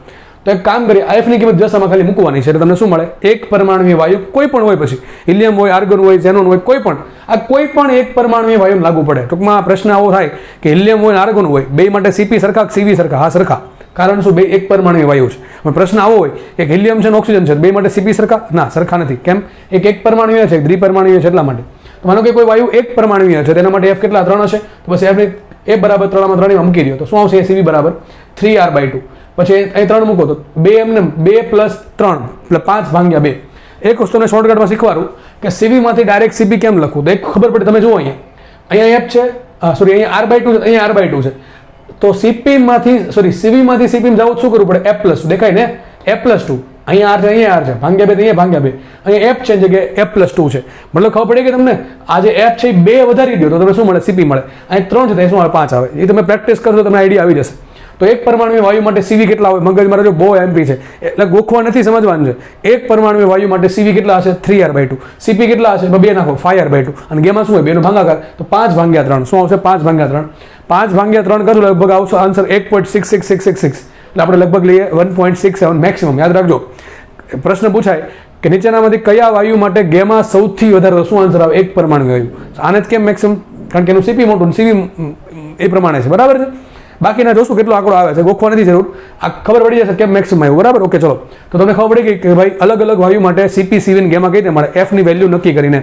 તો એક કામ કરીએ, F ની કિંમત દશામાં ખાલી મૂકવાની છે, એટલે તમને શું મળે? એક પરમાણુય વાયુ કોઈ પણ હોય, પછી હિલિયમ હોય, આર્ગોન હોય, ઝેનોન હોય, કોઈ પણ આ કોઈ પણ એક પરમાણુય વાયુ લાગુ પડે. ટૂંકમાં પ્રશ્ન આવો થાય કે હિલિયમ હોય, આર્ગોન હોય, બે માટે સીપી સરખા, સીવી સરખા? હા, સરખા. કારણ શું? બે એક પરમાણુય વાયુ છે. પણ પ્રશ્ન આવો હોય કે હિલિયમ છે અને ઓક્સિજન છે, બે માટે સીપી સરખા? ના, સરખા નથી. કેમ? એક પરમાણુય છે, દ્વિપરમાણુય છે, એટલા માટે. માનો કે કોઈ વાયુ એક પરમાણુય છે, તેના માટે F કેટલા? 3 હશે. તો બસ F બરાબર 3 માં 3 મૂકી દો તો શું આવશે? સીવી બરાબર 3R/2. પછી અહીં 3 મૂકો તો 2 એમને 2 + 3 એટલે 5/2. એક વસ્તુને શોર્ટકટમાં શીખવાડું કે સીવી માંથી ડાયરેક્ટ સીપી કેમ લખવું, તો એક ખબર પડે. તમે જુઓ અહીંયા F છે, સોરી અહીંયા R/2 છે, અહીંયા R/2 છે. તો સીપી માંથી સીવી માંથી સીપી જાવ શું કરવું પડે? F+2 દેખાય ને? F+2. અહીંયા R છે, અહીંયા R છે, ભાગ્યા 2 અહીંયા ભાગ્યા 2. અહીંયા F છે જગ્યાએ F+2 છે. મતલબ ખબર પડી કે તમને આ જે F છે એ 2 વધારી દો તો તમને શું મળે? સીપી મળે. અહીં 3 છે તો શું આવે? 5 આવે. એ તમે પ્રેક્ટિસ કરશો તમને આઈડિયા આવી જશે. તો એક પરમાણુય વાયુ માટે સીવી કેટલા હોય? મગજ મારો જો બહુ એમપી છે, એટલે ગોખવા નથી, સમજવાનું છે. એક પરમાણુય વાયુ માટે સીવી કેટલા હશે? 3R/2. સીપી કેટલા હશે? 2 નાખો, 5R/2. અને ગેમા શું હોય? બેનો ભાગાકાર, તો 5/3. શું આવશે? 5/3. 5/3 કરો લગભગ આવશે આન્સર 1.66666. એટલે આપણે લગભગ લઈએ 1.67 મેક્સિમમ. યાદ રાખજો, પ્રશ્ન પૂછાય કે નીચેનામાંથી કયા વાયુ માટે ગેમા સૌથી વધારે? શું આન્સર આવે? એક પરમાણુ વાયુ. આને જ કેમ મેક્સિમમ? કારણ કે એનું સીપી મોટું, સીવી એ પ્રમાણે છે. બરાબર છે. બાકીના જોશું કેટલો આંકડો આવે છે, ગોખવા નથી જરૂર, આ ખબર પડી જશે કેમ મેક્સિમમ આવ્યું. બરાબર, ઓકે ચલો. તો તમને ખબર પડી ગઈ કે ભાઈ અલગ અલગ વાયુ માટે સીપી, સીવી અને ગેમા કઈ રીતે મળે? F ની વેલ્યુ નક્કી કરીને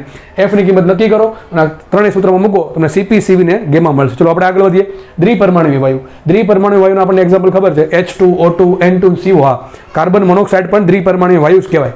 F ની કિંમત નક્કી કરો અને ત્રણેય સૂત્રમાં મૂકો, તમને સીપી, સીવી ને ગેમા મળશે. ચલો આપણે આગળ વધીએ. દ્વિપરમાણુય વાયુ. દ્વિપરમાણુય વાયુનો આપણને એક્ઝામ્પલ ખબર છે, H2O2 N2 CO. હા, કાર્બન મોનોક્સાઇડ પણ દ્વિપરમાણુય વાયુ જ કહેવાય.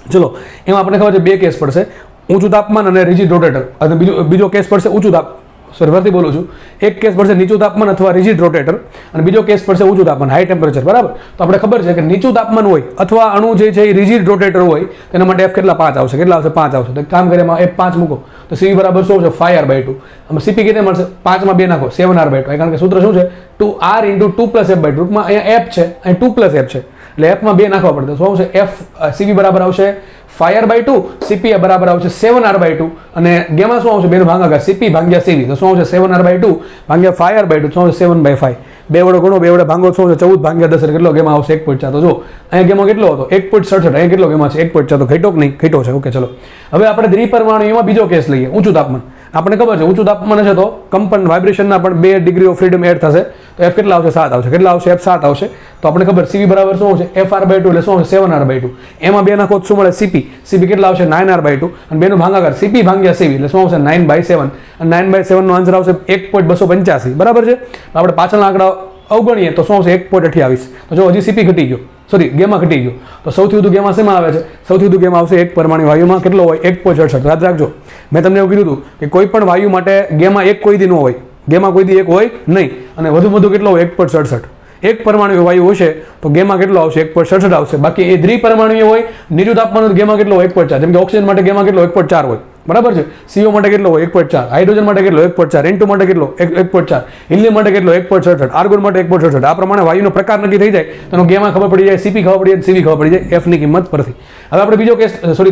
ચલો, એમાં આપણને ખબર છે 2 કેસ પડશે, ઊંચું તાપમાન અને રિજિડ રોટેટર. અને બીજો કેસ પડશે ઊંચું તાપમાન, સોરી ફરીથી બોલું છું, એક કેસ પડશે નીચું તાપમાન અથવા રિજિડ રોટેટર, અને બીજો કેસ પડશે ઊંચું તાપમાન, હાઈ ટેમ્પરેચર. બરાબર, તો આપણે ખબર છે કે નીચું તાપમાન હોય અથવા અણુ જે છે એ રિજિડ રોટેટર હોય તેના માટે F કેટલા? 5 આવશે. કેટલા આવશે? 5 આવશે. તો કામ કરે એમાં F5 મૂકો તો સીવી બરાબર શું છે? 5R/2. આમાં સીપી કેટલે મળશે? 5 માં 2 નાખો, 7R/2. કારણ કે સૂત્ર શું છે? 2R × 2 + F/2. ટૂંકમાં અહીંયા F છે, અહીં 2 + F છે, એટલે F માં 2 નાખવા પડશે. શું આવશે? F સીવી બરાબર આવશે 5R/2, સીપી બરાબર આવશે 7R/2, અને ગેમા શું આવશે? બેનો ભાગાકાર, સીપી ભાગ્યા સીવી. તો શું આવશે? 7R/2 ભાગ્યા 5R/2. શું આવશે? 7/5. 2 વડે ગુણો, 2 વડે ભાંગો, શું આવશે? 14/10. કેટલો ગેમા આવશે? 1.4. તો જો અહીંયા ગેમા કેટલો હતો? 1.67. અહીંયા કેટલો ગેમા છે? 1.4. તો ઘટ્યો કે નહીં? ઘટ્યો છે. ઓકે ચલો, હવે આપણે દ્વિપરમાણુયમાં બીજો કેસ લઈએ, ઊંચું તાપમાન. આપણને ખબર છે ઊંચું તાપમાન હશે તો કંપન વાઇબ્રેશનના પણ 2 ડિગ્રી ઓફ ફ્રીડમ એડ થશે. તો F કેટલા આવશે? 7 આવશે. કેટલા આવશે? F 7 આવશે. તો આપણે ખબર CV બરાબર શું આવશે? FR/2 એટલે શું આવશે? 7R/2. એમાં 2 નાખો શું મળે? CP. CP કેટલા આવશે? 9R/2. અને બેનો ભાગાકાર CP ભાગ્યા CV એટલે શું આવશે? 9/7. અને 9/7 નો આન્સર આવશે 1.285. બરાબર છે. આપણે પાછળના આંકડા અવગણીએ તો શું આવશે? 1.28. તો જો હજી CP ઘટી ગયો, સોરી ગેમા ઘટી ગયો. તો સૌથી વધુ ગેમા શેમાં આવે છે? સૌથી વધુ ગેમા આવશે એક પરમાણુ વાયુમાં. કેટલો હોય? 1.68. યાદ રાખજો, મેં તમને એવું કીધું હતું કે કોઈ પણ વાયુ માટે ગેમા 1 કોઈ દી ન હોય, ગેમા કોઈ દી 1 હોય નહીં, અને વધુ કેટલો હોય? 1.67. એક પરમાણુ વાયુ હશે તો ગેમા કેટલો આવશે 1.67 આવશે. બાકી એ દ્વિપરમાણુય હોય નીચું તાપમાન ગેમા કેટલો હોય 1.4. જેમ કે ઓક્સિજન માટે ગેમા કેટલો 1.4 હોય, બરાબર છે. CO માટે કેટલો હોય 1.4, હાઇડ્રોજન માટે કેટલો 1.4, N2 માટે કેટલો 1.4, હિલિયમ માટે કેટલો 1.67, આર્ગોન માટે 1.67. આ પ્રમાણે વાયુનો પ્રકાર નક્કી થઈ જાય તો ગેમા ખબર પડી જાય, CP ખબર પડી જાય, CV ખબર પડી જાય F ની કિંમત પરથી. હવે આપણે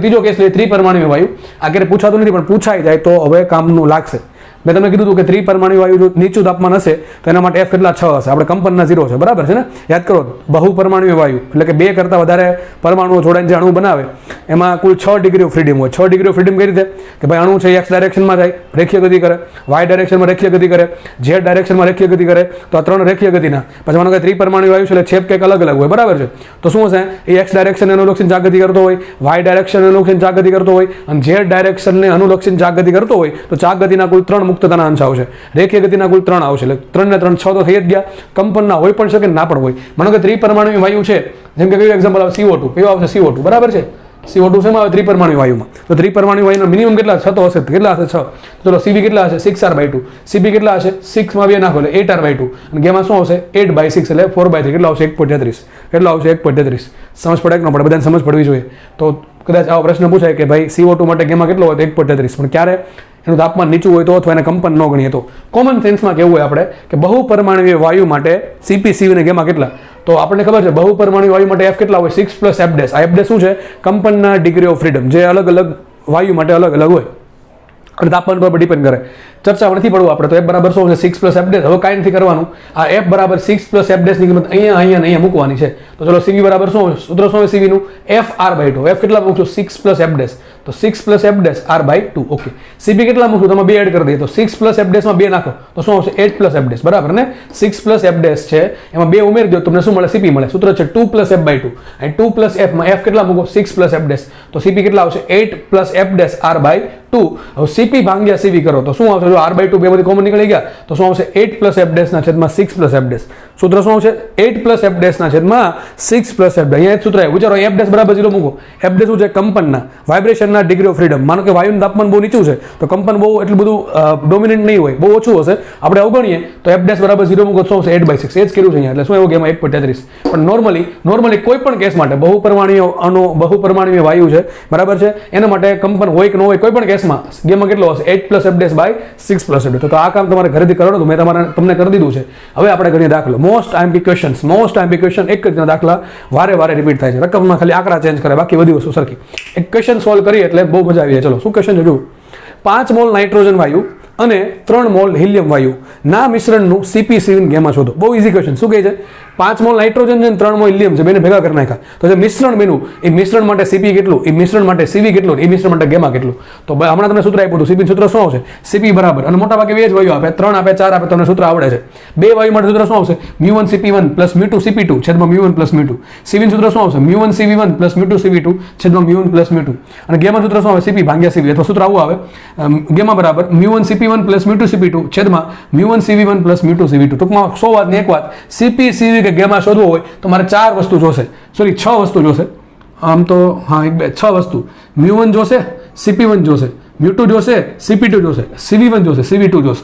ત્રીજો કેસ લઈએ, ત્રિપરમાણુ વાયુ. આ ક્યારે પૂછાતું નથી પણ પૂછાઈ જાય તો હવે કામનું લાગશે. મેં તમને કીધું હતું કે ત્રિપરમાણુ વાયુ જો નીચું તાપમાન હશે તો એના માટે F કેટલા 6 હશે. આપણે કંપનના 0 છે, બરાબર છે ને. યાદ કરો, બહુપરમાણુ વાયુ એટલે કે 2 કરતાં વધારે પરમાણુઓ જોડાઈને જે અણુ બનાવે એમાં કુલ 6 ડિગ્રી ઓફ ફ્રીડમ હોય. 6 ડિગ્રી ઓફ ફ્રીડમ કઈ રીતે કે ભાઈ અણુ છે X ડાયરેક્શનમાં જાય, રેખીય ગતિ કરે, Y ડાયરેક્શનમાં રેખીય ગતિ કરે, Z ડાયરેક્શનમાં રેખીય ગતિ કરે. તો આ 3 રેખીય ગતિના પછી માનો કે ત્રિપરમાણુ વાયુ છે એટલે છેપ કંઈક અલગ અલગ હોય, બરાબર છે. તો શું હશે, એ X ડાયરેક્શનને અનુલક્ષીને ચાક ગતિ કરતો હોય, Y ડાયરેક્શનને અનુલક્ષીને ચાક ગતિ કરતો હોય અને Z ડાયરેક્શનને અનુલક્ષીને ચાક ગતિ કરતો હોય. તો ચાક ગતિના કુલ 3 મુક્તતાના અંશ આવશે, રેખીય ગતિના કુલ 3 આવશે. એટલે 3 ને 3 6 તો થઈ જ ગયા. કંપનના હોય પણ શકે ના પણ હોય. માનો કે ત્રિપરમાણુ વાયુ છે, જેમ કે કયું એક્ઝામ્પલ આવે CO2, કયો આવશે CO2, બરાબર છે. CO2 શેમાં આવે, ત્રિપરમાણુ વાયુમાં. તો ત્રિપરમાણુ વાયુનો મિનિમમ કેટલા 6 તો હશે, કેટલા હશે 6. ચલો CV કેટલા હશે 6R/2, CP કેટલા હશે 6 માં 2 નાખો એટલે 8R/2 અને ગેમા શું આવશે 8/6 એટલે 4/3 કેટલા આવશે 1.33. કેટલા આવશે 1.33. સમજ પડે કે ન પડે, બધાને સમજ પડવી જોઈએ. તો કદાચ આવો પ્રશ્ન પૂછાય કે ભાઈ CO2 માટે ગેમા કેટલો હોય તો 1.33, પણ ક્યારે એનું તાપમાન નીચું હોય તો અથવા એને કંપન ન ગણીએ તો. કોમન સેન્સમાં કેવું હોય આપણે કે બહુપરમાણુય વાયુ માટે CP CV ને ગેમા કેટલા, તો આપણને ખબર છે બહુપરમાણુ વાયુ માટે F કેટલા હોય 6 + F'. આ F' શું છે, કંપનના ડિગ્રી ઓફ ફ્રીડમ, જે અલગ અલગ વાયુ માટે અલગ અલગ હોય અને તાપમાન પર ડિપેન્ડ કરે. ચર્ચા નથી પડવું આપણે. તો F બરાબર શું છે 6 + F'. હવે કાંઈ નથી કરવાનું, આ F બરાબર 6 + F' ની કિંમત અહીંયા મૂકવાની છે. તો ચલો CV બરાબર શું સૂત્ર શું હોય CV નું FR/2. F કેટલા મૂકશું 6 + F', તો 6 + F' R/2. ઓકે. CP કેટલા મૂકશું, તમે 2 એડ કરી દઈએ તો 6 + F' માં 2 નાખો તો શું આવશે 8 + F', બરાબર ને. 6 + F' છે એમાં 2 ઉમેરી દો તમને શું મળે CP મળે. સૂત્ર છે 2 + F/2 અને 2 + F માં F કેટલા મૂકો 6 + F', તો CP કેટલા આવશે 8 + F' R/2. હવે CP ભાગ્યા CV કરો તો શું આવશે, જો R/2 બે બધી કોમન નીકળી ગયા તો શું આવશે 8 + F' ના છેદમાં 6 + F'. સૂત્ર શું આવશે 8 + F' ના છેદમાં 6 + F'. અહીંયા એક સૂત્ર આવ્યું, વિચારો F' બરાબર 0 મૂકો. F' શું છે, કંપનના વાઇબ્રેશનના ડિગ્રી ઓફ ફ્રીડમ. માનો કે વાયુનું તાપમાન બહુ નીચું છે તો કંપન બહુ એટલું બધું ડોમિનન્ટ નહીં હોય, બહુ ઓછું હશે. આપણે અવગણીએ તો F' બરાબર 0 મૂકો તો શું આવશે 8/6. એ જ કર્યું છે અહીંયા. એટલે શું એવું ગેમમાં 1.33. પણ નોર્મલી કોઈ પણ કેસ માટે બહુપરમાણુય વાયુ છે, બરાબર છે, એના માટે કંપન હોય કે ન હોય કોઈ પણ કેસમાં ગેમમાં કેટલો હશે 8 + F'/6 + F'. તો આ કામ તમારે ઘરેથી કરવાનું, મેં તમને કરી દીધું છે. હવે આપણે ગણીએ દાખલો. મોસ્ટ આઈએમપી ક્વેશ્ચન એક જ દાખલા વારે રિપીટ થાય છે. રકમમાં ખાલી આંકડા ચેન્જ કરે, બાકી બધી વસ્તુ સરખી. એક ક્વેશ્ચન સોલ્વ કરીએ એટલે બહુ મજા આવી જાય. ચલો શું ક્વેશ્ચન છે જુઓ. 5 મોલ નાઇટ્રોજન વાયુ અને 3 મોલ હિલિયમ વાયુ ના મિશ્રણનું CP CV ગેમા શોધો. બહુ ઈઝી ક્વેશ્ચન. શું કહે છે, 5 મોલ નાઇટ્રોજન છે 3 મોલ હિલિયમ છે, બેને ભેગા કરી નાખ્યા તો જે મિશ્રણ બન્યું એ મિશ્રણ માટે CP કેટલું, એ મિશ્રણ માટે CV કેટલું, એ મિશ્રણ માટે ગેમા કેટલું. તો હમણાં તમને સૂત્ર આપ્યું હતું, CP સૂત્ર શું આવશે CP બરાબર, અને મોટા ભાગે 2 જ વાયુ આપે, 3 આપે, 4 આપે, તમને સૂત્ર આવડે છે. 2 વાયુ માટે સૂત્ર શું આવશે μ1 CP1 + μ2 CP2 છેદમાં μ1 + μ2. CV નું સૂત્ર શું આવશે μ1 CV1 + μ2 CP2 છેદમાં μ1 + μ2. અને ગેમા સૂત્ર શું આવે CP ભાગ્યા CV, અથવા સૂત્ર આવું આવે ગેમા બરાબર μ1 CP1 + μ2 CP2 છેદમાં μ1 CV1 + μ2 CP2. ટૂંકમાં 100 વાત ને એક વાત, CP CV કે ગેમા શોધવો હોય તો મારે 4 વસ્તુ જોશે, સોરી 6 વસ્તુ જોશે. આમ તો હા 6 વસ્તુ, μ1 જોશે, CP1 જોશે, μ2 જોશે, CP2 જોશે, CV1 જોશે, CV2 જોશે,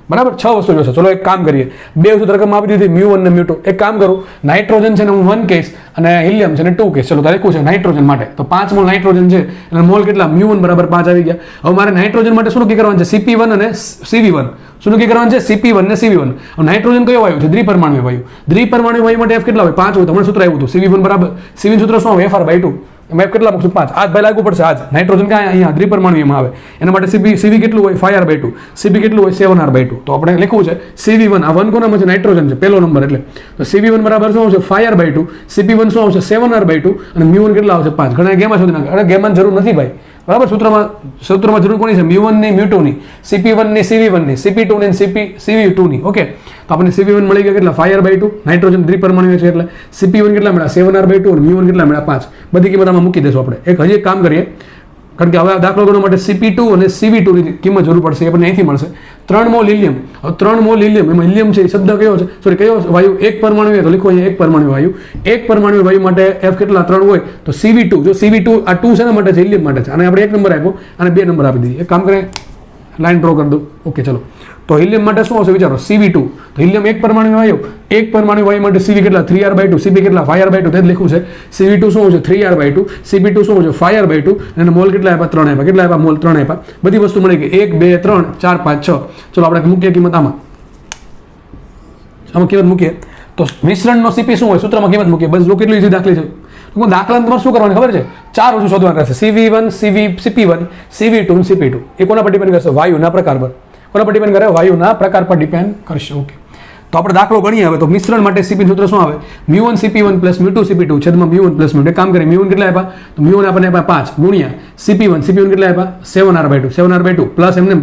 બરાબર. 6 વસ્તુ જોશે. ચલો એક કામ કરીએ, 2 વસ્તુ રકમ આપી દીધી μ1 ને μ2. એક કામ કરું, નાઇટ્રોજન છે ને હું 1 કહીશ અને હિલિયમ છે ને 2 કહીશ. ચલો તારે લખ્યું છે નાઇટ્રોજન માટે તો 5 મોલ નાઇટ્રોજન છે અને મોલ કેટલા μ1 બરાબર 5 આવી ગયા. હવે મારે નાઇટ્રોજન માટે શું નક્કી કરવાનું છે CP1 અને CV1. શું નક્કી કરવાનું છે CP1 ને CV1. નાઇટ્રોજન કયો વાયુ છે, દ્વિપરમાણુ વાયુ. દ્વિપરમાણુ વાયુ માટે F કેટલા હોય 5 હોય. તમને સૂત્ર આવ્યું હતું CV1 બરાબર, CV સૂત્ર શું આવે FR/2. એમાં કેટલા મૂકશું 5. આજ ભાઈ લાગુ પડશે આજ. નાઇટ્રોજન ક્યાં અહીંયા દ્વિપરમાણુમાં આવે, એના માટે CV કેટલું હોય 5R/2, CP કેટલું હોય 7R/2. તો આપણે લખવું છે CV1, આ 1 કોનામાં છે નાઇટ્રોજન છે પહેલો નંબર, એટલે તો CV1 બરાબર શું આવશે 5R/2, CP1 શું આવશે 7R/2 અને μ1 કેટલા આવશે 5. ઘણા ગેમા શોધી નાખે. અરે ગેમાની જરૂર નથી ભાઈ, બરાબર. સૂત્રમાં જરૂર કોની છે μ1 ની μ2 ની, CP1 ની CV1 ની, CP2 ની CV2 ની. ઓકે, તો આપણને CV1 મળી ગયા કેટલા 5R/2, નાઇટ્રોજન દ્વિપરમાણુ છે એટલે CP1 કેટલા મળ્યા 7R/2 અને μ1 કેટલા મળ્યા 5. બધી કિંમત આમાં મૂકી દેશું આપણે. હજી એક કામ કરીએ, કારણ કે હવે દાખલો ગણવા માટે CP2 અને CV2 ની કિંમત જરૂર પડશે. એ આપણને અહીંથી મળશે 3 મોલ હિલિયમ. હવે 3 મોલ હિલિયમ, એમાં હિલિયમ છે એ શબ્દ કયો છે, સોરી કયો વાયુ, એક પરમાણુ તો લખો અહીંયા એક પરમાણુ વાયુ. એક પરમાણુ વાયુ માટે F કેટલા 3 હોય તો CV2, જો CV2 આ 2 શેના માટે છે હિલિયમ માટે છે, અને આપણે 1 નંબર આપ્યો અને 2 નંબર આપી દીધી. એક કામ કરીએ લાઈન ડ્રો કરી દઉં. ઓકે ચલો, તો હિલિયમ માટે શું આવશે વિચારો, CV2. તો હિલિયમ એક પરમાણુ વાયુ, એક પરમાણુ વાયુ માટે CV કેટલા 3r/2, CP કેટલા 5r/2, તે જ લખ્યું છે. CV2 શું છે 3r/2, CP2 શું છે 5r/2, અને મોલ કેટલા આપ્યા 3 આપ્યા. કેટલા આપ્યા મોલ 3 આપ્યા. બધી વસ્તુ મળી ગઈ 1 2 3 4 5 6. ચલો આપણે મૂકીએ કિંમત આમાં કિંમત મૂકીએ તો મિશ્રણનો CP શું હોય સૂત્રમાં કિંમત મૂકીએ. બસ જો કેટલી દાખલી છે દાખલા તમારે શું કરવાનું ખબર છે, 4 વસ્તુ શોધવાનું રહેશે. CV1 CP1 CV2 CP2. એ કોના પર ડિપેન્ડ કરશે, વાયુના પ્રકાર પર. કોના પર ડિપેન્ડ કરે, વાયુના પ્રકાર પર ડિપેન્ડ કરશે. ઓકે, તો આપણે દાખલો ગણીએ હવે. તો મિશ્રણ માટે CP સૂત્ર શું આવે, μ1 CP1 + μ2 CP2 છેદમાં μ1 + μ2. કામ કરીએ, μ1 કેટલા આપ્યા, તો μ1 આપણને આપ્યા 5 ગુણ્યા CP1 કેટલા આપ્યા 7r/2 પ્લસ એમને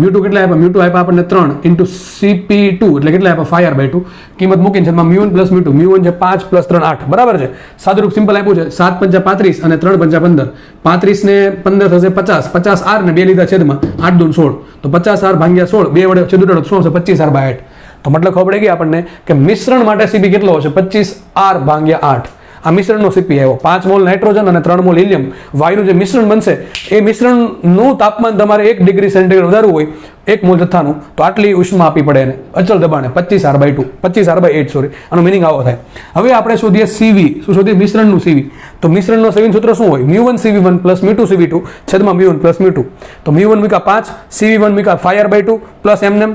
μ2 કેટલા આપ્યા, μ2 આપ્યા આપણને 3 ઇન્ટુ CP2 એટલે કેટલા આપ્યા 5r/2. કિંમત મૂકીને છેદમાં μ1 + μ2. μ1 છે 5 + 3 8, બરાબર છે. સાદુરૂપ સિમ્પલ આપ્યું છે, 7 × 35 અને 3 × 15. 35 ને 15 થશે 50, 50r ને 2 લીધા છેદમાં 8 × 2 16. તો 50r / 16, 2 વડે છેદ ઉડાડો શું હશે 25r/8. તો મતલબ ખબર પડી ગઈ આપણને કે મિશ્રણ માટે CP કેટલો હશે 25r/8. આ મિશ્રણનો CP આવ્યો. 5 મોલ નાઇટ્રોજન અને 3 મોલ હિલિયમ વાયુનું જે મિશ્રણ બનશે એ મિશ્રણનું તાપમાન તમારે 1 ડિગ્રી સેન્ટીગ્રેડ વધારવું હોય 1 મોલ જથ્થાનું, તો આટલી ઉષ્મા આપવી પડે એને અચલ દબાણે 25r/8 સોરી. આનો મિનિંગ આવો થાય. હવે આપણે શોધીએ CV. શું શોધીએ, મિશ્રણનું CV. તો મિશ્રણનો CV સૂત્ર શું હોય, μ1 CV1 + μ2 CV2 છેદમાં μ1 + μ2. તો μ1 મૂક્યા 5, CV1 મૂક્યા 5r/2 પ્લસ એમને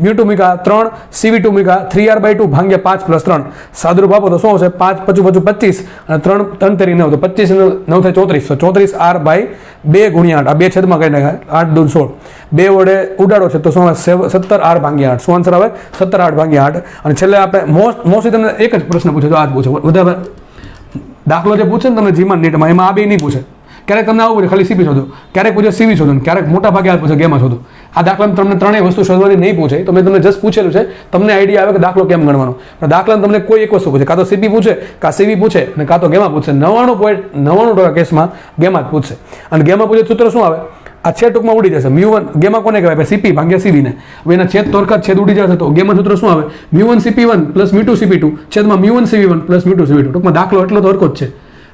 μ2 મૂક્યા 3, CV2 મૂક્યા 3r/2 ભાગ્યા 5 + 3. સાદુરૂપ આપો તો શું આવશે, 5 × 5 = 25 અને 3 3 × 9 તો 25 9 થાય 34. તો 34r/2 ગુણ્યા 8, આ 2 છેદમાં કરી નાખાય 8 × 2 16. 2 વડે ઉડાડો છે તો શું આવે 17r/8. શું આન્સર આવે 17r/8. અને છેલ્લે આપણે મોસ્ટલી તમને એક જ પ્રશ્ન પૂછે, તો આ જ પૂછે વધારે દાખલો જે પૂછે ને તમને જીમાન નીટમાં એમાં આ બે નહીં પૂછે. ક્યારેક તમને આવું પૂછે ખાલી CP શોધો, ક્યારેક પૂછે CV શોધો, ક્યારેક મોટા ભાગે આ પૂછે ગેમા શોધો. આ દાખલામાં તમને ત્રણેય વસ્તુ શોધવાની નહીં પૂછે, તો મેં તમને જસ્ટ પૂછેલું છે, તમને આઈડિયા આવે કે દાખલો કેમ ગણવાનો. પણ દાખલામાં તમને કોઈ એક વસ્તુ પૂછે, કાં તો CP પૂછે, કાં CV પૂછે, અને કાં તો ગેમા પૂછે. 99.99% કેસમાં ગેમા જ પૂછશે. અને ગેમા પૂછે સૂત્ર શું આવે, આ છેદ ટૂંકમાં ઉડી જશે. μ1 ગેમા કોને કહેવાય, CP ભાગ્યા CV ને. હવે એના છેદ તોરખા છેદ ઉડી જશે તો ગેમા સૂત્ર શું આવે, μ1 CP1 + μ2 CP2 છેદમાં μ1 CV1 + μ2 CP2. ટૂંકમાં દાખલો એટલો તો હરકો જ છે.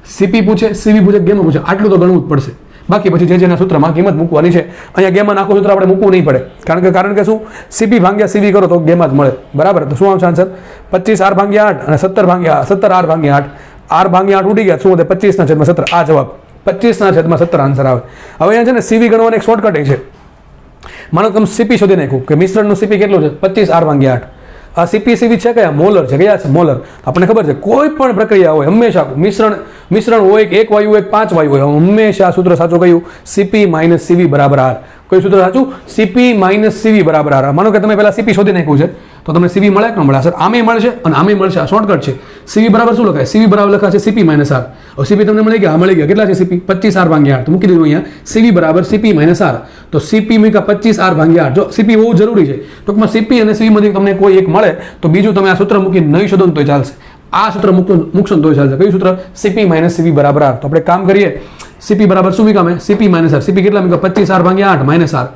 CP પૂછે, CV પૂછે, ગેમા પૂછે, આટલું તો ગણવું જ પડશે. બાકી પછી જે જેના સૂત્રમાં કિંમત મૂકવાની છે. અહીંયા ગેમાં આખું સૂત્ર આપણે મૂકવું નહીં પડે, કારણ કે શું CP ભાગ્યા CV કરો તો ગેમાં જ મળે, બરાબર. તો શું આવશે આન્સર 25r/8 અને 17r/8. r/8 ઉડી ગયા, શું વધે 25/17. આ જવાબ 25/17 આન્સર આવે. હવે અહીંયા છે ને CV ગણવાનો એક શોર્ટકટ છે. માનો તમે CP શોધી નાખ્યું કે મિશ્રણનું CP કેટલું છે 25r/8. આ CP CV છે કયા, મોલર છે. કયા છે, મોલર. આપણને ખબર છે કોઈ પણ પ્રક્રિયા હોય હંમેશા મિશ્રણ હોય કે એક વાયુ હોય 5 વાયુ હોય, હંમેશા સૂત્ર સાચું કયું, CP - CV = R. કોઈ સૂત્ર સાચું, CP - CV = R. માનો કે તમે પહેલા CP શોધી નાખ્યું છે તો તમને CV મળે કે ન મળે, સર આમે મળશે અને આમે મળશે. આ શોર્ટકટ છે. CV બરાબર શું લખાય, CV બરાબર લખાશે CP - R. હવે CP તમને મળી ગયા, મળી ગયા. કેટલા છે CP 25r/8. તો મૂકી દીધું અહીંયા CV = CP - R. તો CP મૂક્યા 25r/8. જો CP બહુ જરૂરી છે. ટૂંકમાં CP અને CV માંથી તમને કોઈ એક મળે તો બીજું તમે આ સૂત્ર મૂકીને નહીં શોધો તો ચાલશે. આ સૂત્ર મૂકશો તો ચાલશે. કયું સૂત્ર, CP - CV = R. તો આપણે કામ કરીએ, CP બરાબર શું મૂક્યા મેં, CP - R. CP કેટલા મૂક્યા 25r/8 -R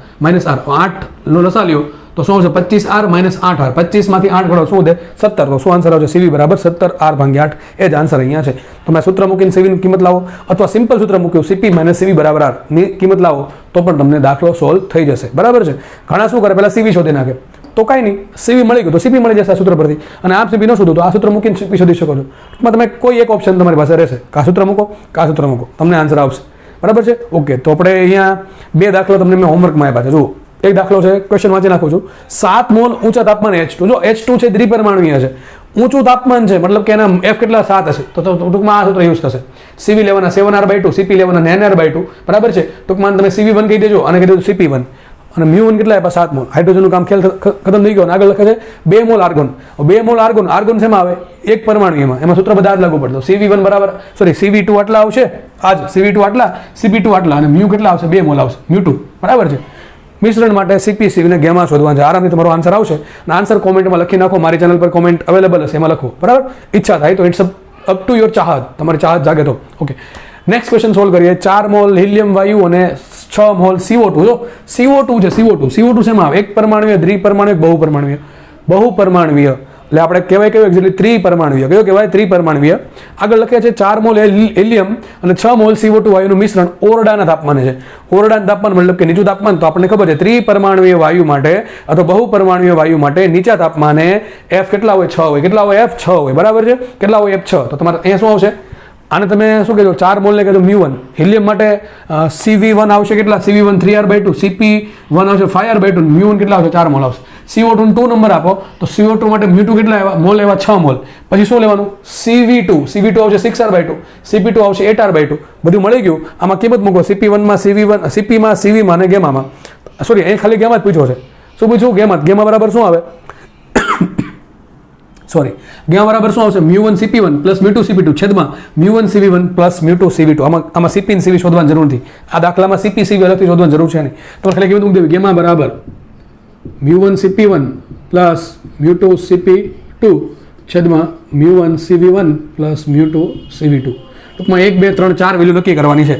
8 નો લસા લ્યો તો શું આવશે 25r - 8r. 25 માંથી 8 ગણો શું વધે 17. તો શું આન્સર આવશે, CV = 17r/8. એ જ આન્સર અહીંયા છે. તમે સૂત્ર મૂકીને CV ની કિંમત લાવો, અથવા સિમ્પલ સૂત્ર મૂક્યું CP - CV = R ની કિંમત લાવો તો પણ તમને દાખલો સોલ્વ થઈ જશે, બરાબર છે. ઘણા શું કરે, પહેલા CV શોધી નાખે તો કાંઈ નહીં, CV મળી ગયું તો CP મળી જશે આ સૂત્ર પરથી. અને આપ CP ન શોધો તો આ સૂત્ર મૂકીને CP શોધી શકો છો. ટૂંકમાં તમે કોઈ એક ઓપ્શન તમારી પાસે રહેશે, કા સૂત્ર મૂકો કા સૂત્ર મૂકો, તમને આન્સર આવશે, બરાબર છે. ઓકે, તો આપણે અહીંયા 2 દાખલા તમને મેં હોમવર્કમાં આપ્યા છે. જુઓ, એક દાખલો છે, ક્વેશ્ચન વાંચી નાખું છું. 7 મોલ ઊંચા તાપમાને H2. જો H2 છે દ્વિપરમાણુય છે, ઊંચું તાપમાન છે, મતલબ કે એના F કેટલા 7 હશે, તો ટૂંકમાં આ સૂત્ર યુઝ થશે. CV લેવાના 7r/2, CP લેવાના 9r/2, બરાબર છે. ટૂંકમાં તમે CV1 કહી દેજો અને કહી દેજો CP1. અને μ1 કેટલા આપ્યા 7 મોલ. હાઇડ્રોજનનું કામ ખેલ ખતમ થઈ ગયો. અને આગળ લખે છે 2 મોલ આર્ગોન. 2 મોલ આર્ગોન શેમાં આવે, એક પરમાણુ એમાં સૂત્ર બધા જ લાગુ પડતો. CV1 બરાબર સોરી CV2 આટલા આવશે, આજ CV2 આટલા, CP2 આટલા, અને μ કેટલા આવશે 2 મોલ આવશે, μ2, બરાબર છે. મિશ્રણ માટે CP CV ને ગેમા શોધવા છે. આરામથી તમારો આન્સર આવશે. અને આન્સર કોમેન્ટમાં લખી નાખો. મારી ચેનલ પર કોમેન્ટ અવેલેબલ હશે, એમાં લખો, બરાબર. ઈચ્છા થાય તો ઇટ્સ અપ ટુ યોર ચાહત, તમારી ચાહત જાગે તો. ઓકે, નેક્સ્ટ ક્વેશ્ચન સોલ્વ કરીએ. 4 મોલ હિલિયમ વાયુ અને 6 મોલ CO2. જો CO2 છે, CO2 શેમાં આવે, એક પરમાણુય, દ્વિપરમાણુય, બહુપરમાણુય. એટલે આપણે કહેવાય કયું એક્ઝેક્ટલી ત્રિપરમાણવીય. કયો કહેવાય? ત્રિપરમાણવીય. આગળ લખ્યા છે 4 મોલ હિલિયમ અને 6 મોલ CO2 વાયુનું મિશ્રણ ઓરડાના તાપમાને છે. ઓરડાના તાપમાન મતલબ કે નીચું તાપમાન. તો આપણને ખબર છે ત્રિપરમાણવીય વાયુ માટે અથવા બહુપરમાણવીય વાયુ માટે નીચા તાપમાને F કેટલા હોય? 6 હોય. કેટલા હોય? F 6 હોય. બરાબર છે. કેટલા હોય? F 6. તો તમારે અહીંયા શું આવશે? આને તમે શું કહેજો? 4 મોલને કહેજો μ1. હિલિયમ માટે CV1 આવશે કેટલા? CV1 3R/2, CP1 આવશે 5R/2, μ1 કેટલા આવશે? 4 મોલ આવશે. CO2 2 નંબર આપો તો CO2 માટે μ2 કેટલા આવ્યા? મોલ આવ્યા 6 મોલ. પછી શું લેવાનું? CV2 આવશે 6R/2, CP2 આવશે 8R/2. બધું મળી ગયું. આમાં કિંમત મૂકો. CP1 માં CV1, CP માં CV માં અને ગેમામાં. સોરી, અહીં ખાલી ગેમા જ પૂછ્યો છે. શું પૂછ્યું? ગેમા બરાબર શું આવે? સોરી, ગેમા બરાબર શું આવશે? μ1 CP1 પ્લસ μ2 CP2 છેદમાં μ1 CV1 પ્લસ μ2 CV2. આમાં CP અને CV શોધવાની જરૂર નથી. આ દાખલામાં CP CV અલગથી શોધવાની જરૂર છે નહીં. તમારે ખાલી કેવું મૂકી દેવું? ગેમા બરાબર μ1 CP1 પ્લસ μ2 CP2 છેદમાં μ1 CV1 પ્લસ μ2 CV2. ટૂંકમાં 1 2 3 4 વેલ્યુ નક્કી કરવાની છે.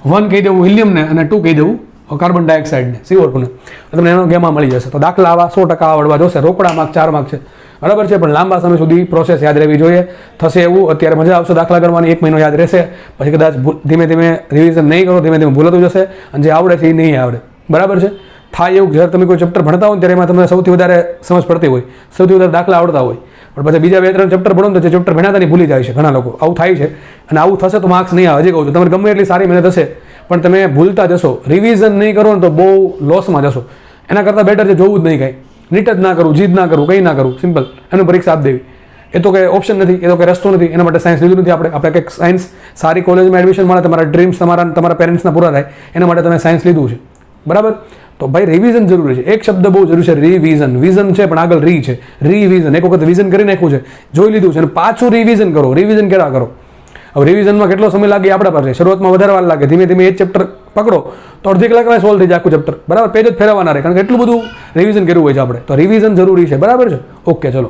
1 કહી દેવું હિલિયમને અને 2 કહી દેવું કાર્બન ડાયોક્સાઇડને, CO2 ને. તમને એનો ગેમા મળી જશે. તો દાખલા આવા 100% આવડવા જોશે. રોકડા માર્ક 4 માર્ક છે. બરાબર છે. પણ લાંબા સમય સુધી પ્રોસેસ યાદ રહેવી જોઈએ. થશે એવું અત્યારે મજા આવશે દાખલા કરવાની, 1 મહિનો યાદ રહેશે. પછી કદાચ ધીમે ધીમે રિવિઝન નહીં કરો, ધીમે ધીમે ભૂલાતું જશે અને જે આવડે છે એ નહીં આવડે. બરાબર છે. થાય એવું જ્યારે તમે કોઈ ચેપ્ટર ભણતા હોય ત્યારે એમાં તમને સૌથી વધારે સમજ પડતી હોય, સૌથી વધારે દાખલા આવડતા હોય, પણ પછી બીજા 2-3 ચેપ્ટર ભણો તો જે ચેપ્ટર ભણાતા નહીં ભૂલી જાય છે ઘણા લોકો. આવું થાય છે અને આવું થશે તો માર્ક્સ નહીં આવે. હજી કહું છું, તમારે ગમે એટલી સારી મહેનત હશે પણ તમે ભૂલતા જશો, રિવિઝન નહીં કરો ને તો બહુ લોસમાં જશો. એના કરતાં બેટર છે જોવું જ નહીં કાંઈ, નીટ જ ના કરવું, જીદ ના કરવું, કંઈ ના કરવું, સિમ્પલ. એનું પરીક્ષા આપી દેવી. એ તો કંઈ ઓપ્શન નથી, એ તો કંઈ રસ્તો નથી. એના માટે સાયન્સ લીધું નથી આપણે કંઈક સાયન્સ સારી કોલેજમાં એડમિશન મળે, તમારા ડ્રીમ્સ તમારા પેરેન્ટ્સના પૂરા થાય એના માટે તમે સાયન્સ લીધું છે. બરાબર. તો ભાઈ રિવિઝન જરૂરી છે. એક શબ્દ બહુ જરૂરી છે, રિવિઝન. વિઝન છે પણ આગળ રી છે. રિવિઝન. એક વખત વિઝન કરી નાખ્યું છે, જોઈ લીધું છે અને પાછું રિવિઝન કરો. રિવિઝન કેળા કરો. હવે રિવિઝનમાં કેટલો સમય લાગે આપણા પાસે? શરૂઆતમાં વધારે વાર લાગે. ધીમે ધીમે એક ચેપ્ટર પકડો તો અડધી કલાકમાં સોલ્વ થઈ જાય આખું ચેપ્ટર. બરાબર. પેજ જ ફેરવવાના રહે કારણ કે એટલું બધું રિવિઝન કરવું હોય છે આપણે. તો રિવિઝન જરૂરી છે. બરાબર છે. ઓકે, ચલો.